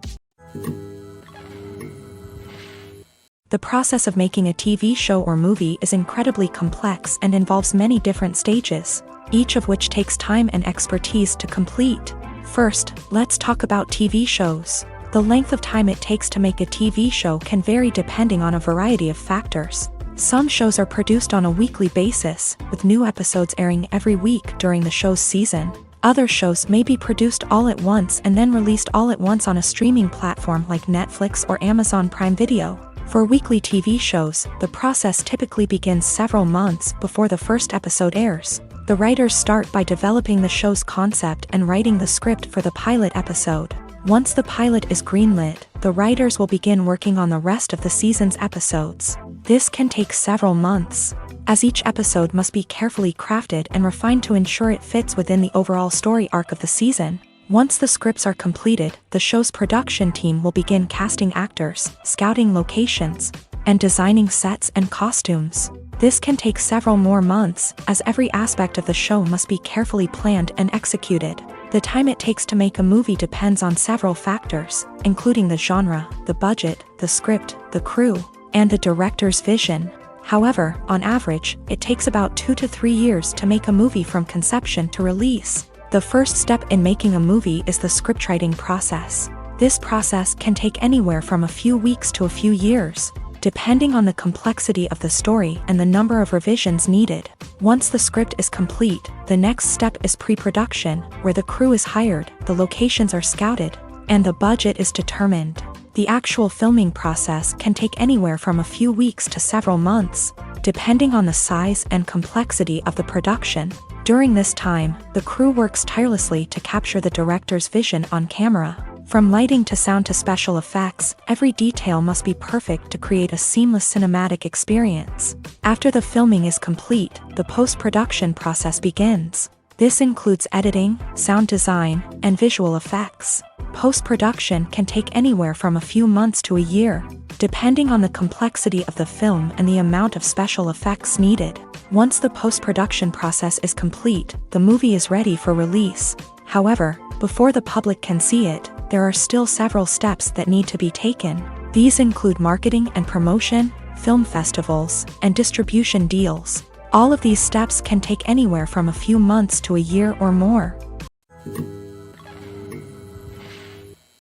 [SPEAKER 1] The process of making a TV show or movie is incredibly complex and involves many different stages, each of which takes time and expertise to complete. First, let's talk about TV shows. The length of time it takes to make a TV show can vary depending on a variety of factors. Some shows are produced on a weekly basis, with new episodes airing every week during the show's season. Other shows may be produced all at once and then released all at once on a streaming platform like Netflix or Amazon Prime Video. For weekly TV shows, the process typically begins several months before the first episode airs. The writers start by developing the show's concept and writing the script for the pilot episode. Once the pilot is greenlit, the writers will begin working on the rest of the season's episodes. This can take several months, as each episode must be carefully crafted and refined to ensure it fits within the overall story arc of the season. Once the scripts are completed, the show's production team will begin casting actors, scouting locations, and designing sets and costumes. This can take several more months, as every aspect of the show must be carefully planned and executed. The time it takes to make a movie depends on several factors, including the genre, the budget, the script, the crew, and the director's vision. However, on average, it takes about 2 to 3 years to make a movie from conception to release. The first step in making a movie is the scriptwriting process. This process can take anywhere from a few weeks to a few years, depending on the complexity of the story and the number of revisions needed. Once the script is complete, the next step is pre-production, where the crew is hired, the locations are scouted, and the budget is determined. The actual filming process can take anywhere from a few weeks to several months, depending on the size and complexity of the production. During this time, the crew works tirelessly to capture the director's vision on camera. From lighting to sound to special effects, every detail must be perfect to create a seamless cinematic experience. After the filming is complete, the post-production process begins. This includes editing, sound design, and visual effects. Post-production can take anywhere from a few months to a year, depending on the complexity of the film and the amount of special effects needed. Once the post-production process is complete, the movie is ready for release. However, before the public can see it, there are still several steps that need to be taken. These include marketing and promotion, film festivals, and distribution deals. All of these steps can take anywhere from a few months to a year or more.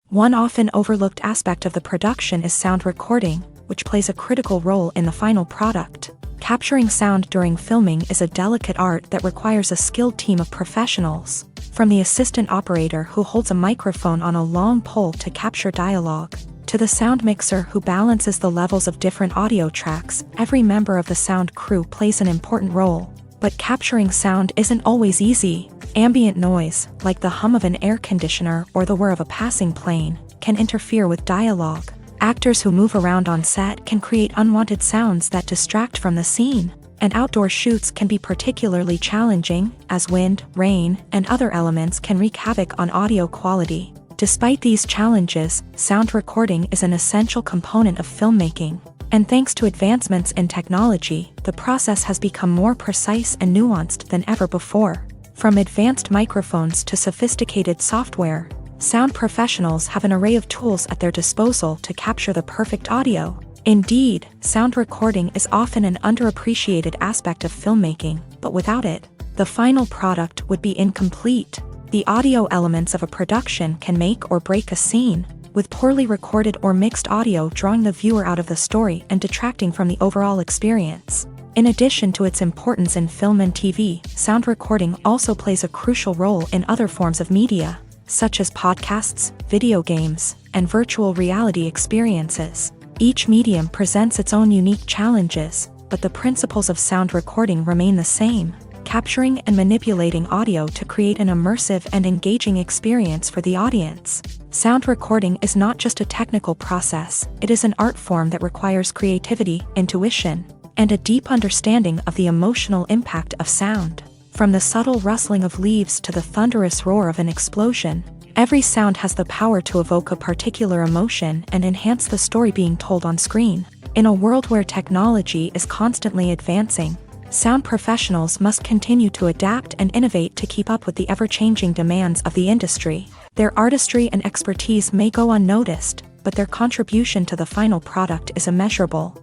[SPEAKER 1] One often overlooked aspect of the production is sound recording, which plays a critical role in the final product. Capturing sound during filming is a delicate art that requires a skilled team of professionals. From the assistant operator who holds a microphone on a long pole to capture dialogue, to the sound mixer who balances the levels of different audio tracks, every member of the sound crew plays an important role. But capturing sound isn't always easy. Ambient noise, like the hum of an air conditioner or the whir of a passing plane, can interfere with dialogue. Actors who move around on set can create unwanted sounds that distract from the scene. And outdoor shoots can be particularly challenging, as wind, rain, and other elements can wreak havoc on audio quality. Despite these challenges, sound recording is an essential component of filmmaking. And thanks to advancements in technology, the process has become more precise and nuanced than ever before. From advanced microphones to sophisticated software, sound professionals have an array of tools at their disposal to capture the perfect audio. Indeed, sound recording is often an underappreciated aspect of filmmaking, but without it, the final product would be incomplete. The audio elements of a production can make or break a scene, with poorly recorded or mixed audio drawing the viewer out of the story and detracting from the overall experience. In addition to its importance in film and TV, sound recording also plays a crucial role in other forms of media, such as podcasts, video games, and virtual reality experiences. Each medium presents its own unique challenges, but the principles of sound recording remain the same, capturing and manipulating audio to create an immersive and engaging experience for the audience. Sound recording is not just a technical process, it is an art form that requires creativity, intuition, and a deep understanding of the emotional impact of sound. From the subtle rustling of leaves to the thunderous roar of an explosion, every sound has the power to evoke a particular emotion and enhance the story being told on screen. In a world where technology is constantly advancing, sound professionals must continue to adapt and innovate to keep up with the ever-changing demands of the industry. Their artistry and expertise may go unnoticed, but their contribution to the final product is immeasurable.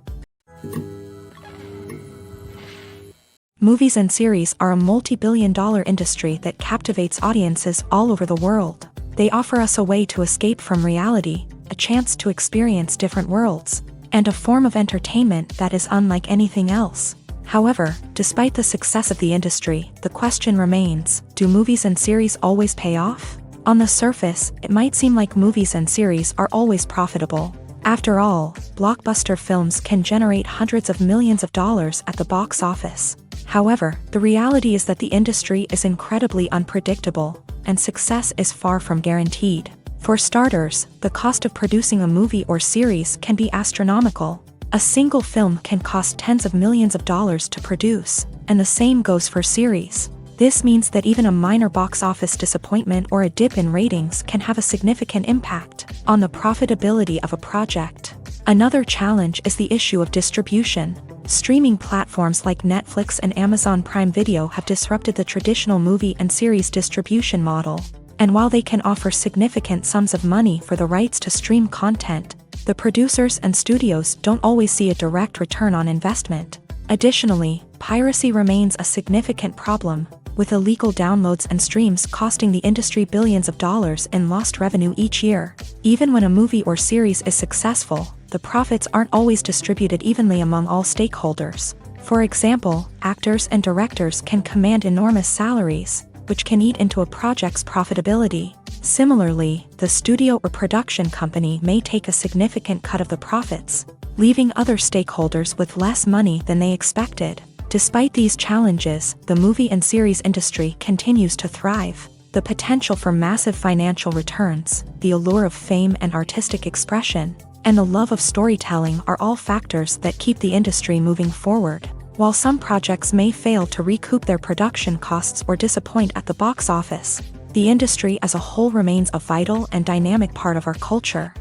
[SPEAKER 1] Movies and series are a multi-billion-dollar industry that captivates audiences all over the world. They offer us a way to escape from reality, a chance to experience different worlds, and a form of entertainment that is unlike anything else. However, despite the success of the industry, the question remains, do movies and series always pay off? On the surface, it might seem like movies and series are always profitable. After all, blockbuster films can generate hundreds of millions of dollars at the box office. However, the reality is that the industry is incredibly unpredictable, and success is far from guaranteed. For starters, the cost of producing a movie or series can be astronomical. A single film can cost tens of millions of dollars to produce, and the same goes for series. This means that even a minor box office disappointment or a dip in ratings can have a significant impact on the profitability of a project. Another challenge is the issue of distribution. Streaming platforms like Netflix and Amazon Prime Video have disrupted the traditional movie and series distribution model. And while they can offer significant sums of money for the rights to stream content, the producers and studios don't always see a direct return on investment. Additionally, piracy remains a significant problem. with illegal downloads and streams costing the industry billions of dollars in lost revenue each year. Even when a movie or series is successful, the profits aren't always distributed evenly among all stakeholders. For example, actors and directors can command enormous salaries, which can eat into a project's profitability. Similarly, the studio or production company may take a significant cut of the profits, leaving other stakeholders with less money than they expected. Despite these challenges, the movie and series industry continues to thrive. The potential for massive financial returns, the allure of fame and artistic expression, and the love of storytelling are all factors that keep the industry moving forward. While some projects may fail to recoup their production costs or disappoint at the box office, the industry as a whole remains a vital and dynamic part of our culture.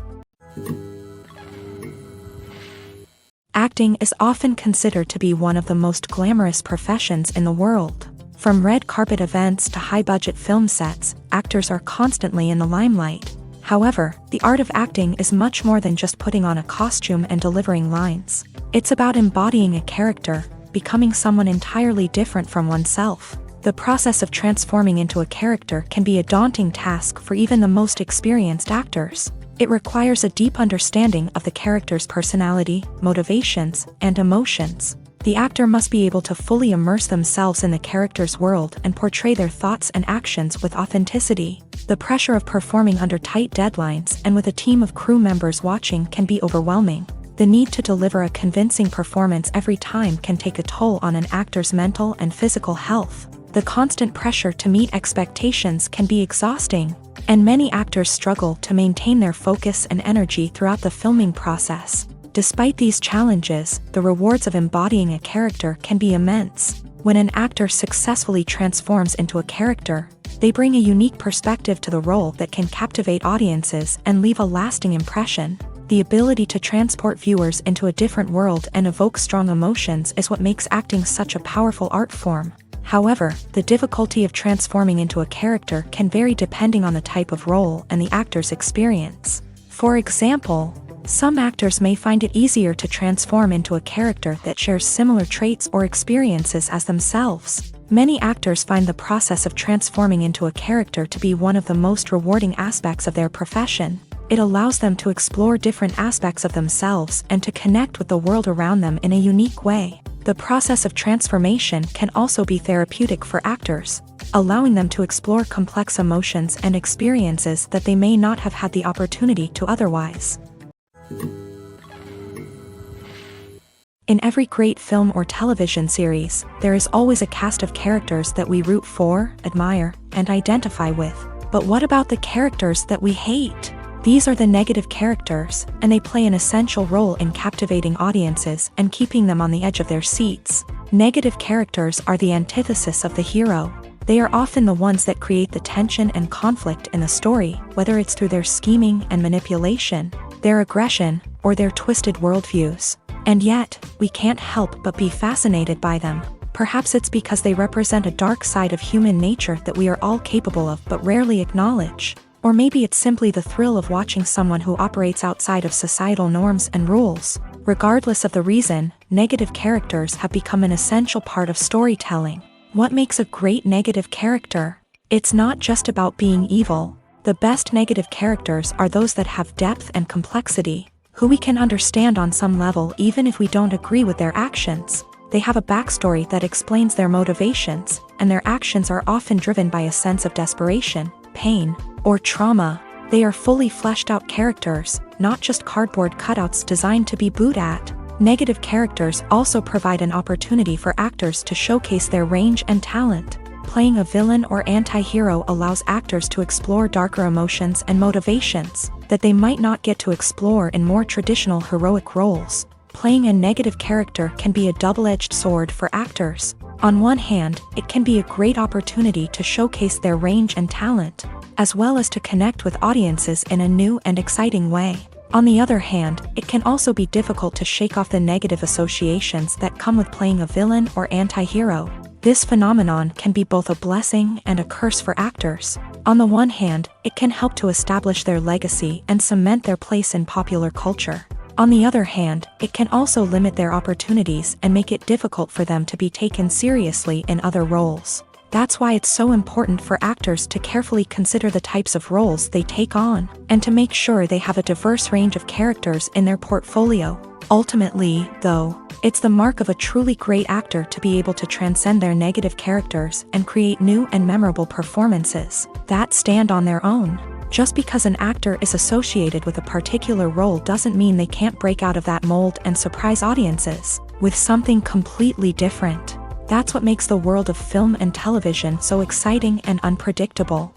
[SPEAKER 1] Acting is often considered to be one of the most glamorous professions in the world. From red carpet events to high-budget film sets, actors are constantly in the limelight. However, the art of acting is much more than just putting on a costume and delivering lines. It's about embodying a character, becoming someone entirely different from oneself. The process of transforming into a character can be a daunting task for even the most experienced actors. It requires a deep understanding of the character's personality, motivations, and emotions. The actor must be able to fully immerse themselves in the character's world and portray their thoughts and actions with authenticity. The pressure of performing under tight deadlines and with a team of crew members watching can be overwhelming. The need to deliver a convincing performance every time can take a toll on an actor's mental and physical health. The constant pressure to meet expectations can be exhausting, and many actors struggle to maintain their focus and energy throughout the filming process. Despite these challenges, the rewards of embodying a character can be immense. When an actor successfully transforms into a character, they bring a unique perspective to the role that can captivate audiences and leave a lasting impression. The ability to transport viewers into a different world and evoke strong emotions is what makes acting such a powerful art form. However, the difficulty of transforming into a character can vary depending on the type of role and the actor's experience. For example, some actors may find it easier to transform into a character that shares similar traits or experiences as themselves. Many actors find the process of transforming into a character to be one of the most rewarding aspects of their profession. It allows them to explore different aspects of themselves and to connect with the world around them in a unique way. The process of transformation can also be therapeutic for actors, allowing them to explore complex emotions and experiences that they may not have had the opportunity to otherwise. In every great film or television series, there is always a cast of characters that we root for, admire, and identify with. But what about the characters that we hate? These are the negative characters, and they play an essential role in captivating audiences and keeping them on the edge of their seats. Negative characters are the antithesis of the hero. They are often the ones that create the tension and conflict in the story, whether it's through their scheming and manipulation, their aggression, or their twisted worldviews. And yet, we can't help but be fascinated by them. Perhaps it's because they represent a dark side of human nature that we are all capable of but rarely acknowledge. Or maybe it's simply the thrill of watching someone who operates outside of societal norms and rules. Regardless of the reason, negative characters have become an essential part of storytelling. What makes a great negative character? It's not just about being evil. The best negative characters are those that have depth and complexity, who we can understand on some level even if we don't agree with their actions. They have a backstory that explains their motivations, and their actions are often driven by a sense of desperation, pain, or trauma. They are fully fleshed out characters, not just cardboard cutouts designed to be booed at. Negative characters also provide an opportunity for actors to showcase their range and talent. Playing a villain or anti-hero allows actors to explore darker emotions and motivations that they might not get to explore in more traditional heroic roles. Playing a negative character can be a double-edged sword for actors. On one hand, it can be a great opportunity to showcase their range and talent, as well as to connect with audiences in a new and exciting way. On the other hand, it can also be difficult to shake off the negative associations that come with playing a villain or anti-hero. This phenomenon can be both a blessing and a curse for actors. On the one hand, it can help to establish their legacy and cement their place in popular culture. On the other hand, it can also limit their opportunities and make it difficult for them to be taken seriously in other roles. That's why it's so important for actors to carefully consider the types of roles they take on, and to make sure they have a diverse range of characters in their portfolio. Ultimately, though, it's the mark of a truly great actor to be able to transcend their negative characters and create new and memorable performances that stand on their own. Just because an actor is associated with a particular role doesn't mean they can't break out of that mold and surprise audiences with something completely different. That's what makes the world of film and television so exciting and unpredictable.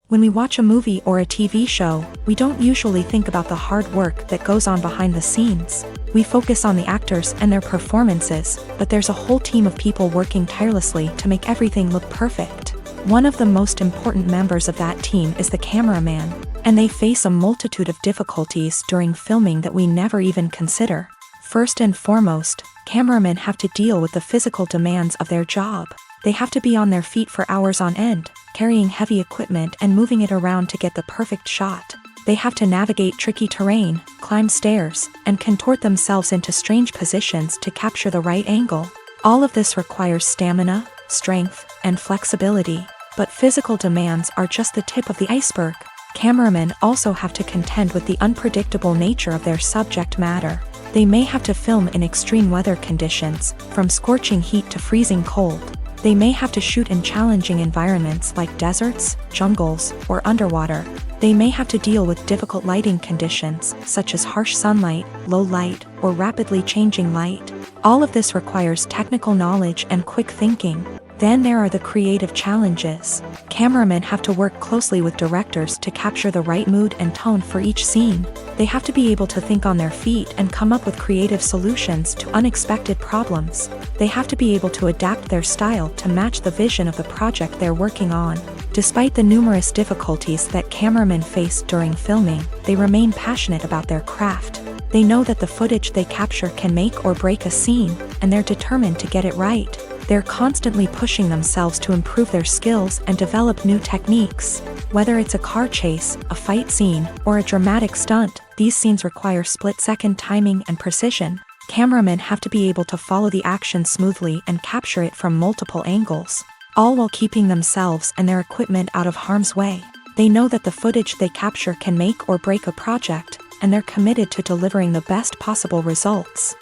[SPEAKER 1] When we watch a movie or a TV show, we don't usually think about the hard work that goes on behind the scenes. We focus on the actors and their performances, but there's a whole team of people working tirelessly to make everything look perfect. One of the most important members of that team is the cameraman, and they face a multitude of difficulties during filming that we never even consider. First and foremost, cameramen have to deal with the physical demands of their job. They have to be on their feet for hours on end, carrying heavy equipment and moving it around to get the perfect shot. They have to navigate tricky terrain, climb stairs, and contort themselves into strange positions to capture the right angle. All of this requires stamina, strength, and flexibility. But physical demands are just the tip of the iceberg. Cameramen also have to contend with the unpredictable nature of their subject matter. They may have to film in extreme weather conditions, from scorching heat to freezing cold. They may have to shoot in challenging environments like deserts, jungles, or underwater. They may have to deal with difficult lighting conditions, such as harsh sunlight, low light, or rapidly changing light. All of this requires technical knowledge and quick thinking. Then there are the creative challenges. Cameramen have to work closely with directors to capture the right mood and tone for each scene. They have to be able to think on their feet and come up with creative solutions to unexpected problems. They have to be able to adapt their style to match the vision of the project they're working on. Despite the numerous difficulties that cameramen face during filming, they remain passionate about their craft. They know that the footage they capture can make or break a scene, and they're determined to get it right. They're constantly pushing themselves to improve their skills and develop new techniques. Whether it's a car chase, a fight scene, or a dramatic stunt, these scenes require split-second timing and precision. Cameramen have to be able to follow the action smoothly and capture it from multiple angles, all while keeping themselves and their equipment out of harm's way. They know that the footage they capture can make or break a project, and they're committed to delivering the best possible results.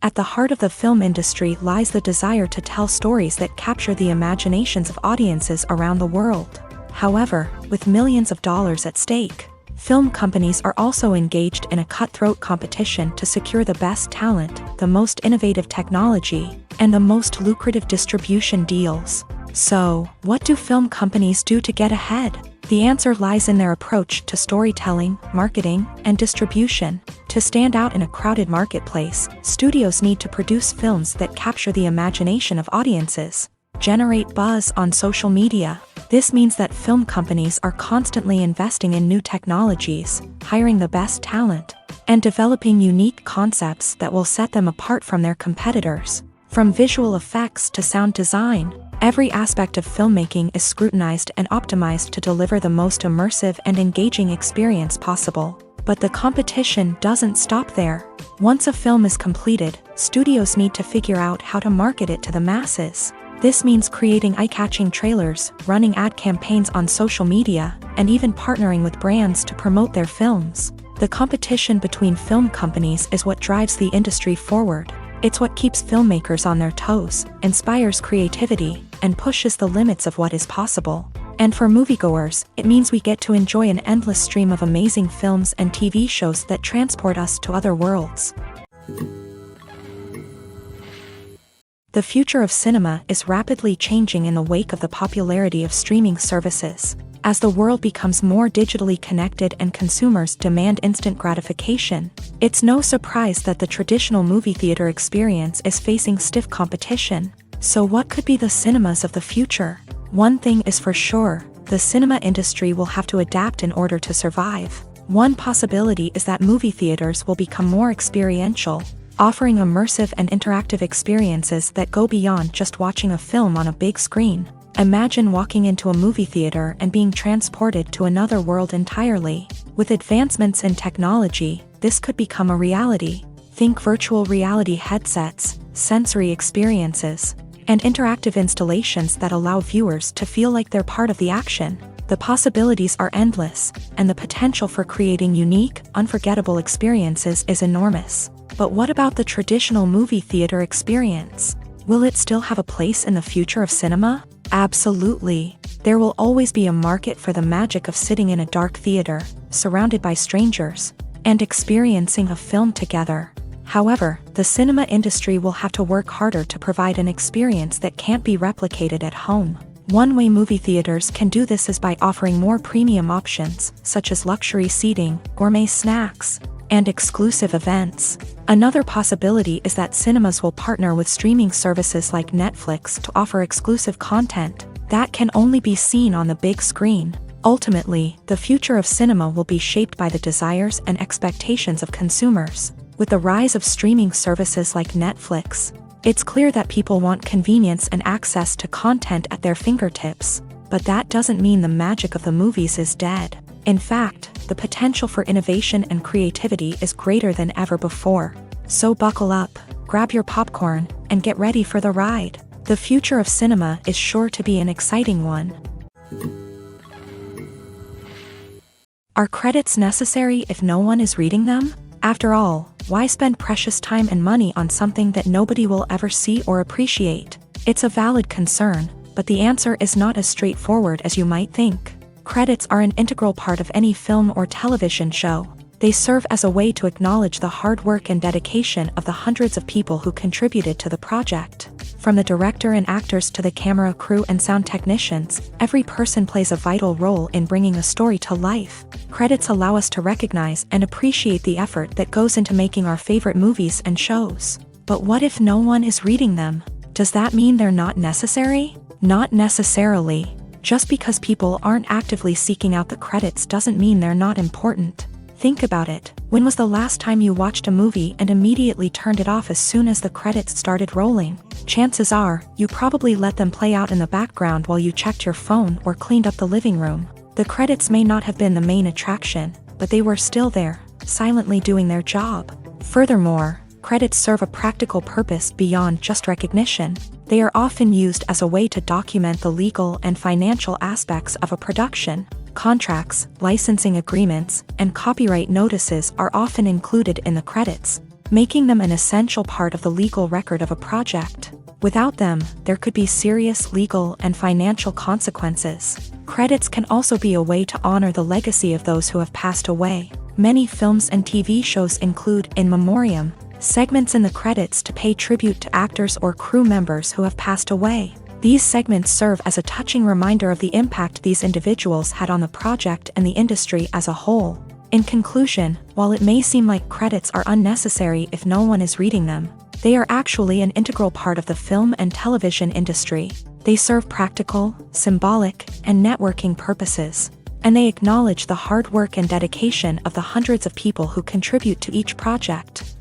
[SPEAKER 1] At the heart of the film industry lies the desire to tell stories that capture the imaginations of audiences around the world. However, with millions of dollars at stake, film companies are also engaged in a cutthroat competition to secure the best talent, the most innovative technology, and the most lucrative distribution deals. So, what do film companies do to get ahead? The answer lies in their approach to storytelling, marketing, and distribution. To stand out in a crowded marketplace, studios need to produce films that capture the imagination of audiences, generate buzz on social media. This means that film companies are constantly investing in new technologies, hiring the best talent, and developing unique concepts that will set them apart from their competitors. From visual effects to sound design, every aspect of filmmaking is scrutinized and optimized to deliver the most immersive and engaging experience possible. But the competition doesn't stop there. Once a film is completed, studios need to figure out how to market it to the masses. This means creating eye-catching trailers, running ad campaigns on social media, and even partnering with brands to promote their films. The competition between film companies is what drives the industry forward. It's what keeps filmmakers on their toes, inspires creativity, and pushes the limits of what is possible. And for moviegoers, it means we get to enjoy an endless stream of amazing films and TV shows that transport us to other worlds. The future of cinema is rapidly changing in the wake of the popularity of streaming services. As the world becomes more digitally connected and consumers demand instant gratification, it's no surprise that the traditional movie theater experience is facing stiff competition. So what could be the cinemas of the future? One thing is for sure, the cinema industry will have to adapt in order to survive. One possibility is that movie theaters will become more experiential, offering immersive and interactive experiences that go beyond just watching a film on a big screen. Imagine walking into a movie theater and being transported to another world entirely. With advancements in technology, this could become a reality. Think virtual reality headsets, sensory experiences, and interactive installations that allow viewers to feel like they're part of the action. The possibilities are endless, and the potential for creating unique, unforgettable experiences is enormous. But what about the traditional movie theater experience? Will it still have a place in the future of cinema? Absolutely. There will always be a market for the magic of sitting in a dark theater, surrounded by strangers, and experiencing a film together. However, the cinema industry will have to work harder to provide an experience that can't be replicated at home. One way movie theaters can do this is by offering more premium options, such as luxury seating, gourmet snacks, and exclusive events. Another possibility is that cinemas will partner with streaming services like Netflix to offer exclusive content that can only be seen on the big screen. Ultimately, the future of cinema will be shaped by the desires and expectations of consumers. With the rise of streaming services like Netflix, it's clear that people want convenience and access to content at their fingertips. But that doesn't mean the magic of the movies is dead. In fact, the potential for innovation and creativity is greater than ever before. So buckle up, grab your popcorn, and get ready for the ride. The future of cinema is sure to be an exciting one. Are credits necessary if no one is reading them? After all, why spend precious time and money on something that nobody will ever see or appreciate? It's a valid concern, but the answer is not as straightforward as you might think. Credits are an integral part of any film or television show. They serve as a way to acknowledge the hard work and dedication of the hundreds of people who contributed to the project. From the director and actors to the camera crew and sound technicians, every person plays a vital role in bringing a story to life. Credits allow us to recognize and appreciate the effort that goes into making our favorite movies and shows. But what if no one is reading them? Does that mean they're not necessary? Not necessarily. Just because people aren't actively seeking out the credits doesn't mean they're not important. Think about it. When was the last time you watched a movie and immediately turned it off as soon as the credits started rolling? Chances are, you probably let them play out in the background while you checked your phone or cleaned up the living room. The credits may not have been the main attraction, but they were still there, silently doing their job. Furthermore, credits serve a practical purpose beyond just recognition. They are often used as a way to document the legal and financial aspects of a production. Contracts, licensing agreements, and copyright notices are often included in the credits, making them an essential part of the legal record of a project. Without them, there could be serious legal and financial consequences. Credits can also be a way to honor the legacy of those who have passed away. Many films and TV shows include in memoriam segments in the credits to pay tribute to actors or crew members who have passed away. These segments serve as a touching reminder of the impact these individuals had on the project and the industry as a whole. In conclusion, while it may seem like credits are unnecessary if no one is reading them, they are actually an integral part of the film and television industry. They serve practical, symbolic, and networking purposes, and they acknowledge the hard work and dedication of the hundreds of people who contribute to each project.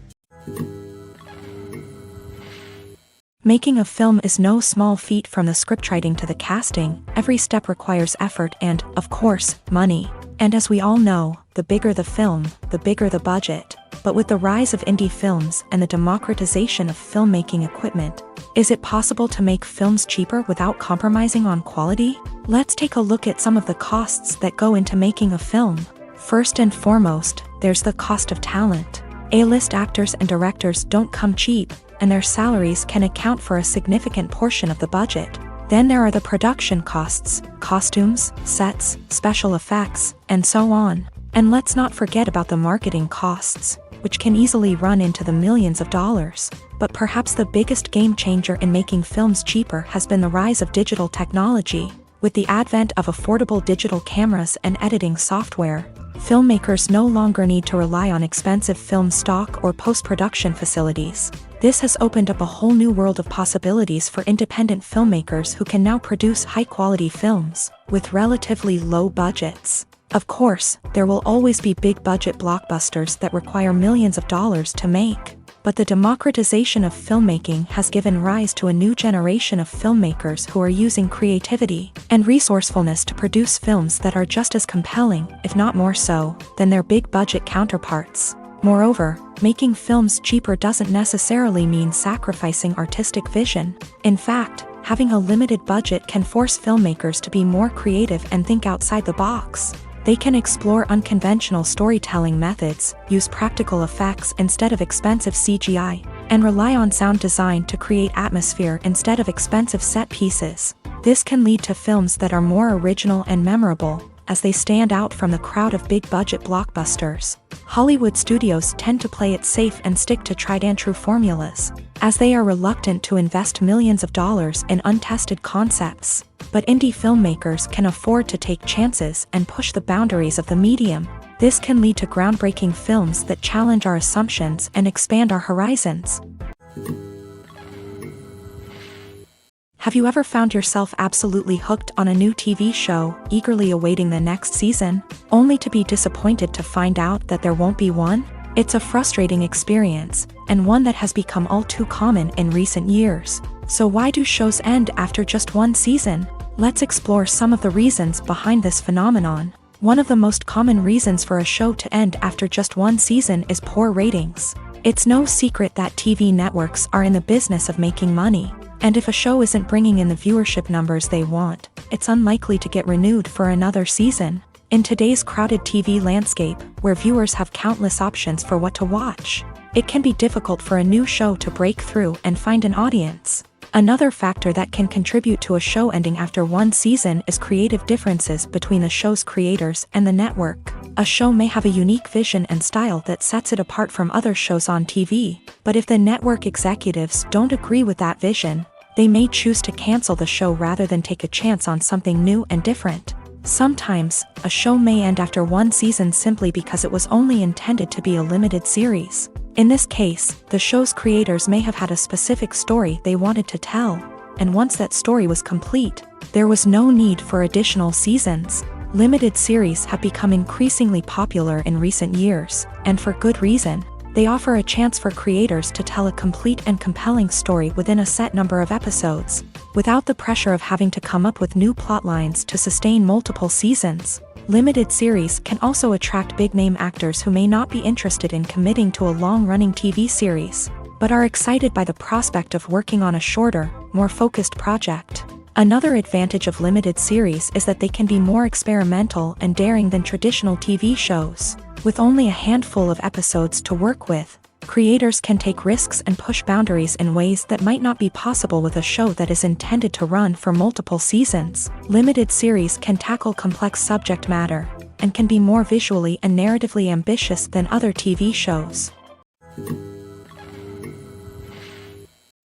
[SPEAKER 1] Making a film is no small feat. From the scriptwriting to the casting, every step requires effort and, of course, money. And as we all know, the bigger the film, the bigger the budget. But with the rise of indie films and the democratization of filmmaking equipment, is it possible to make films cheaper without compromising on quality? Let's take a look at some of the costs that go into making a film. First and foremost, there's the cost of talent. A-list actors and directors don't come cheap, and their salaries can account for a significant portion of the budget. Then there are the production costs, costumes, sets, special effects, and so on. And let's not forget about the marketing costs, which can easily run into the millions of dollars. But perhaps the biggest game changer in making films cheaper has been the rise of digital technology. With the advent of affordable digital cameras and editing software, filmmakers no longer need to rely on expensive film stock or post-production facilities. This has opened up a whole new world of possibilities for independent filmmakers who can now produce high-quality films with relatively low budgets. Of course, there will always be big-budget blockbusters that require millions of dollars to make. But the democratization of filmmaking has given rise to a new generation of filmmakers who are using creativity and resourcefulness to produce films that are just as compelling, if not more so, than their big-budget counterparts. Moreover, making films cheaper doesn't necessarily mean sacrificing artistic vision. In fact, having a limited budget can force filmmakers to be more creative and think outside the box. They can explore unconventional storytelling methods, use practical effects instead of expensive CGI, and rely on sound design to create atmosphere instead of expensive set pieces. This can lead to films that are more original and memorable, as they stand out from the crowd of big-budget blockbusters. Hollywood studios tend to play it safe and stick to tried-and-true formulas, as they are reluctant to invest millions of dollars in untested concepts. But indie filmmakers can afford to take chances and push the boundaries of the medium. This can lead to groundbreaking films that challenge our assumptions and expand our horizons. Have you ever found yourself absolutely hooked on a new TV show, eagerly awaiting the next season, only to be disappointed to find out that there won't be one? It's a frustrating experience, and one that has become all too common in recent years. So why do shows end after just one season? Let's explore some of the reasons behind this phenomenon. One of the most common reasons for a show to end after just one season is poor ratings. It's no secret that TV networks are in the business of making money. And if a show isn't bringing in the viewership numbers they want, it's unlikely to get renewed for another season. In today's crowded TV landscape, where viewers have countless options for what to watch, it can be difficult for a new show to break through and find an audience. Another factor that can contribute to a show ending after one season is creative differences between the show's creators and the network. A show may have a unique vision and style that sets it apart from other shows on TV, but if the network executives don't agree with that vision, they may choose to cancel the show rather than take a chance on something new and different. Sometimes, a show may end after one season simply because it was only intended to be a limited series. In this case, the show's creators may have had a specific story they wanted to tell, and once that story was complete, there was no need for additional seasons. Limited series have become increasingly popular in recent years, and for good reason. They offer a chance for creators to tell a complete and compelling story within a set number of episodes, without the pressure of having to come up with new plotlines to sustain multiple seasons. Limited series can also attract big-name actors who may not be interested in committing to a long-running TV series, but are excited by the prospect of working on a shorter, more focused project. Another advantage of limited series is that they can be more experimental and daring than traditional TV shows. With only a handful of episodes to work with, creators can take risks and push boundaries in ways that might not be possible with a show that is intended to run for multiple seasons. Limited series can tackle complex subject matter, and can be more visually and narratively ambitious than other TV shows.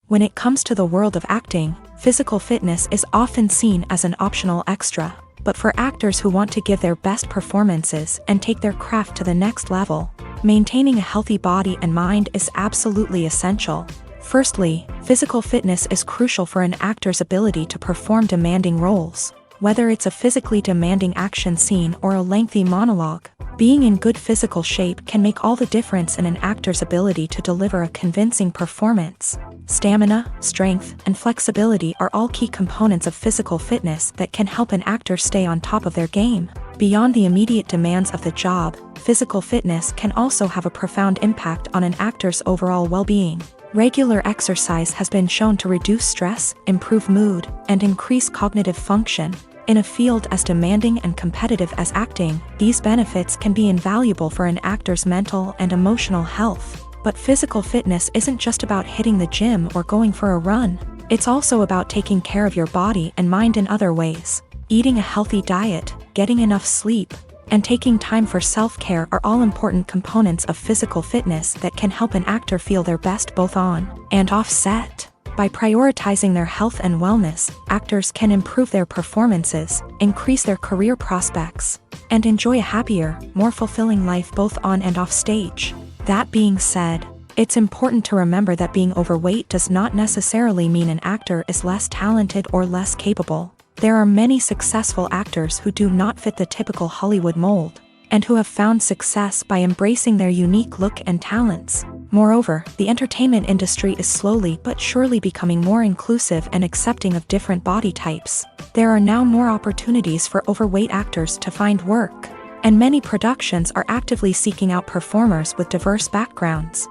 [SPEAKER 1] When it comes to the world of acting, physical fitness is often seen as an optional extra. But for actors who want to give their best performances and take their craft to the next level, maintaining a healthy body and mind is absolutely essential. Firstly, physical fitness is crucial for an actor's ability to perform demanding roles. Whether it's a physically demanding action scene or a lengthy monologue, being in good physical shape can make all the difference in an actor's ability to deliver a convincing performance. Stamina, strength, and flexibility are all key components of physical fitness that can help an actor stay on top of their game. Beyond the immediate demands of the job, physical fitness can also have a profound impact on an actor's overall well-being. Regular exercise has been shown to reduce stress, improve mood, and increase cognitive function. In a field as demanding and competitive as acting, these benefits can be invaluable for an actor's mental and emotional health. But physical fitness isn't just about hitting the gym or going for a run. It's also about taking care of your body and mind in other ways. Eating a healthy diet, getting enough sleep, and taking time for self-care are all important components of physical fitness that can help an actor feel their best both on and off set. By prioritizing their health and wellness, actors can improve their performances, increase their career prospects, and enjoy a happier, more fulfilling life both on and off stage. That being said, it's important to remember that being overweight does not necessarily mean an actor is less talented or less capable. There are many successful actors who do not fit the typical Hollywood mold, and who have found success by embracing their unique look and talents. Moreover, the entertainment industry is slowly but surely becoming more inclusive and accepting of different body types. There are now more opportunities for overweight actors to find work. and many productions are actively seeking out performers with diverse backgrounds.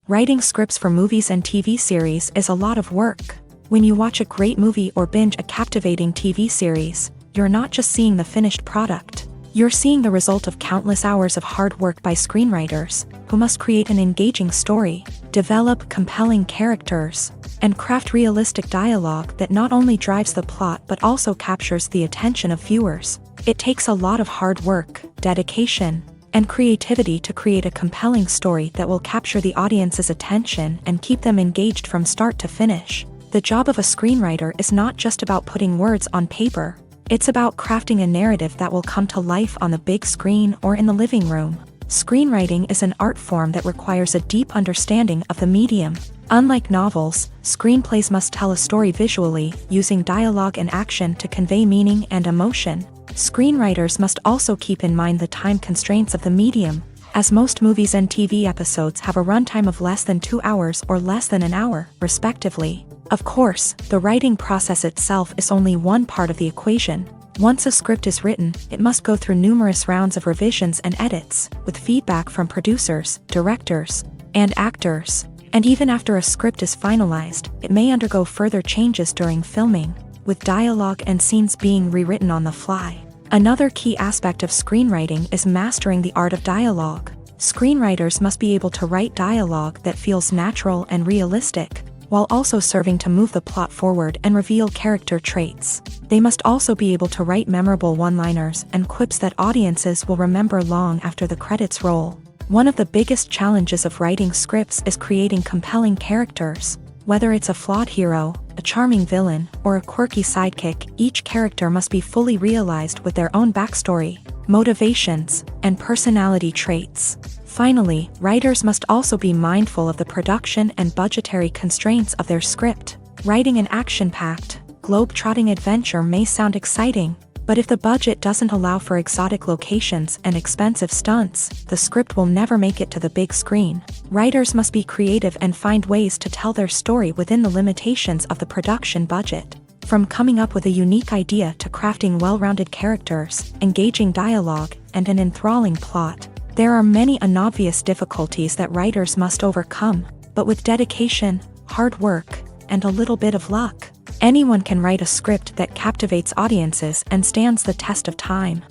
[SPEAKER 1] Writing scripts for movies and TV series is a lot of work. When you watch a great movie or binge a captivating TV series, you're not just seeing the finished product. You're seeing the result of countless hours of hard work by screenwriters, who must create an engaging story, develop compelling characters, and craft realistic dialogue that not only drives the plot but also captures the attention of viewers. It takes a lot of hard work, dedication, and creativity to create a compelling story that will capture the audience's attention and keep them engaged from start to finish. The job of a screenwriter is not just about putting words on paper. It's about crafting a narrative that will come to life on the big screen or in the living room. Screenwriting is an art form that requires a deep understanding of the medium. Unlike novels, screenplays must tell a story visually, using dialogue and action to convey meaning and emotion. Screenwriters must also keep in mind the time constraints of the medium, as most movies and TV episodes have a runtime of less than 2 hours or less than an hour, respectively. Of course, the writing process itself is only one part of the equation. Once a script is written, it must go through numerous rounds of revisions and edits, with feedback from producers, directors, and actors. And even after a script is finalized, it may undergo further changes during filming, with dialogue and scenes being rewritten on the fly. Another key aspect of screenwriting is mastering the art of dialogue. Screenwriters must be able to write dialogue that feels natural and realistic, while also serving to move the plot forward and reveal character traits. They must also be able to write memorable one-liners and quips that audiences will remember long after the credits roll. One of the biggest challenges of writing scripts is creating compelling characters. Whether it's a flawed hero, a charming villain, or a quirky sidekick, each character must be fully realized with their own backstory, motivations, and personality traits. Finally, writers must also be mindful of the production and budgetary constraints of their script. Writing an action-packed, globe-trotting adventure may sound exciting, but if the budget doesn't allow for exotic locations and expensive stunts, the script will never make it to the big screen. Writers must be creative and find ways to tell their story within the limitations of the production budget. From coming up with a unique idea to crafting well-rounded characters, engaging dialogue, and an enthralling plot, there are many unobvious difficulties that writers must overcome, but with dedication, hard work, and a little bit of luck, anyone can write a script that captivates audiences and stands the test of time.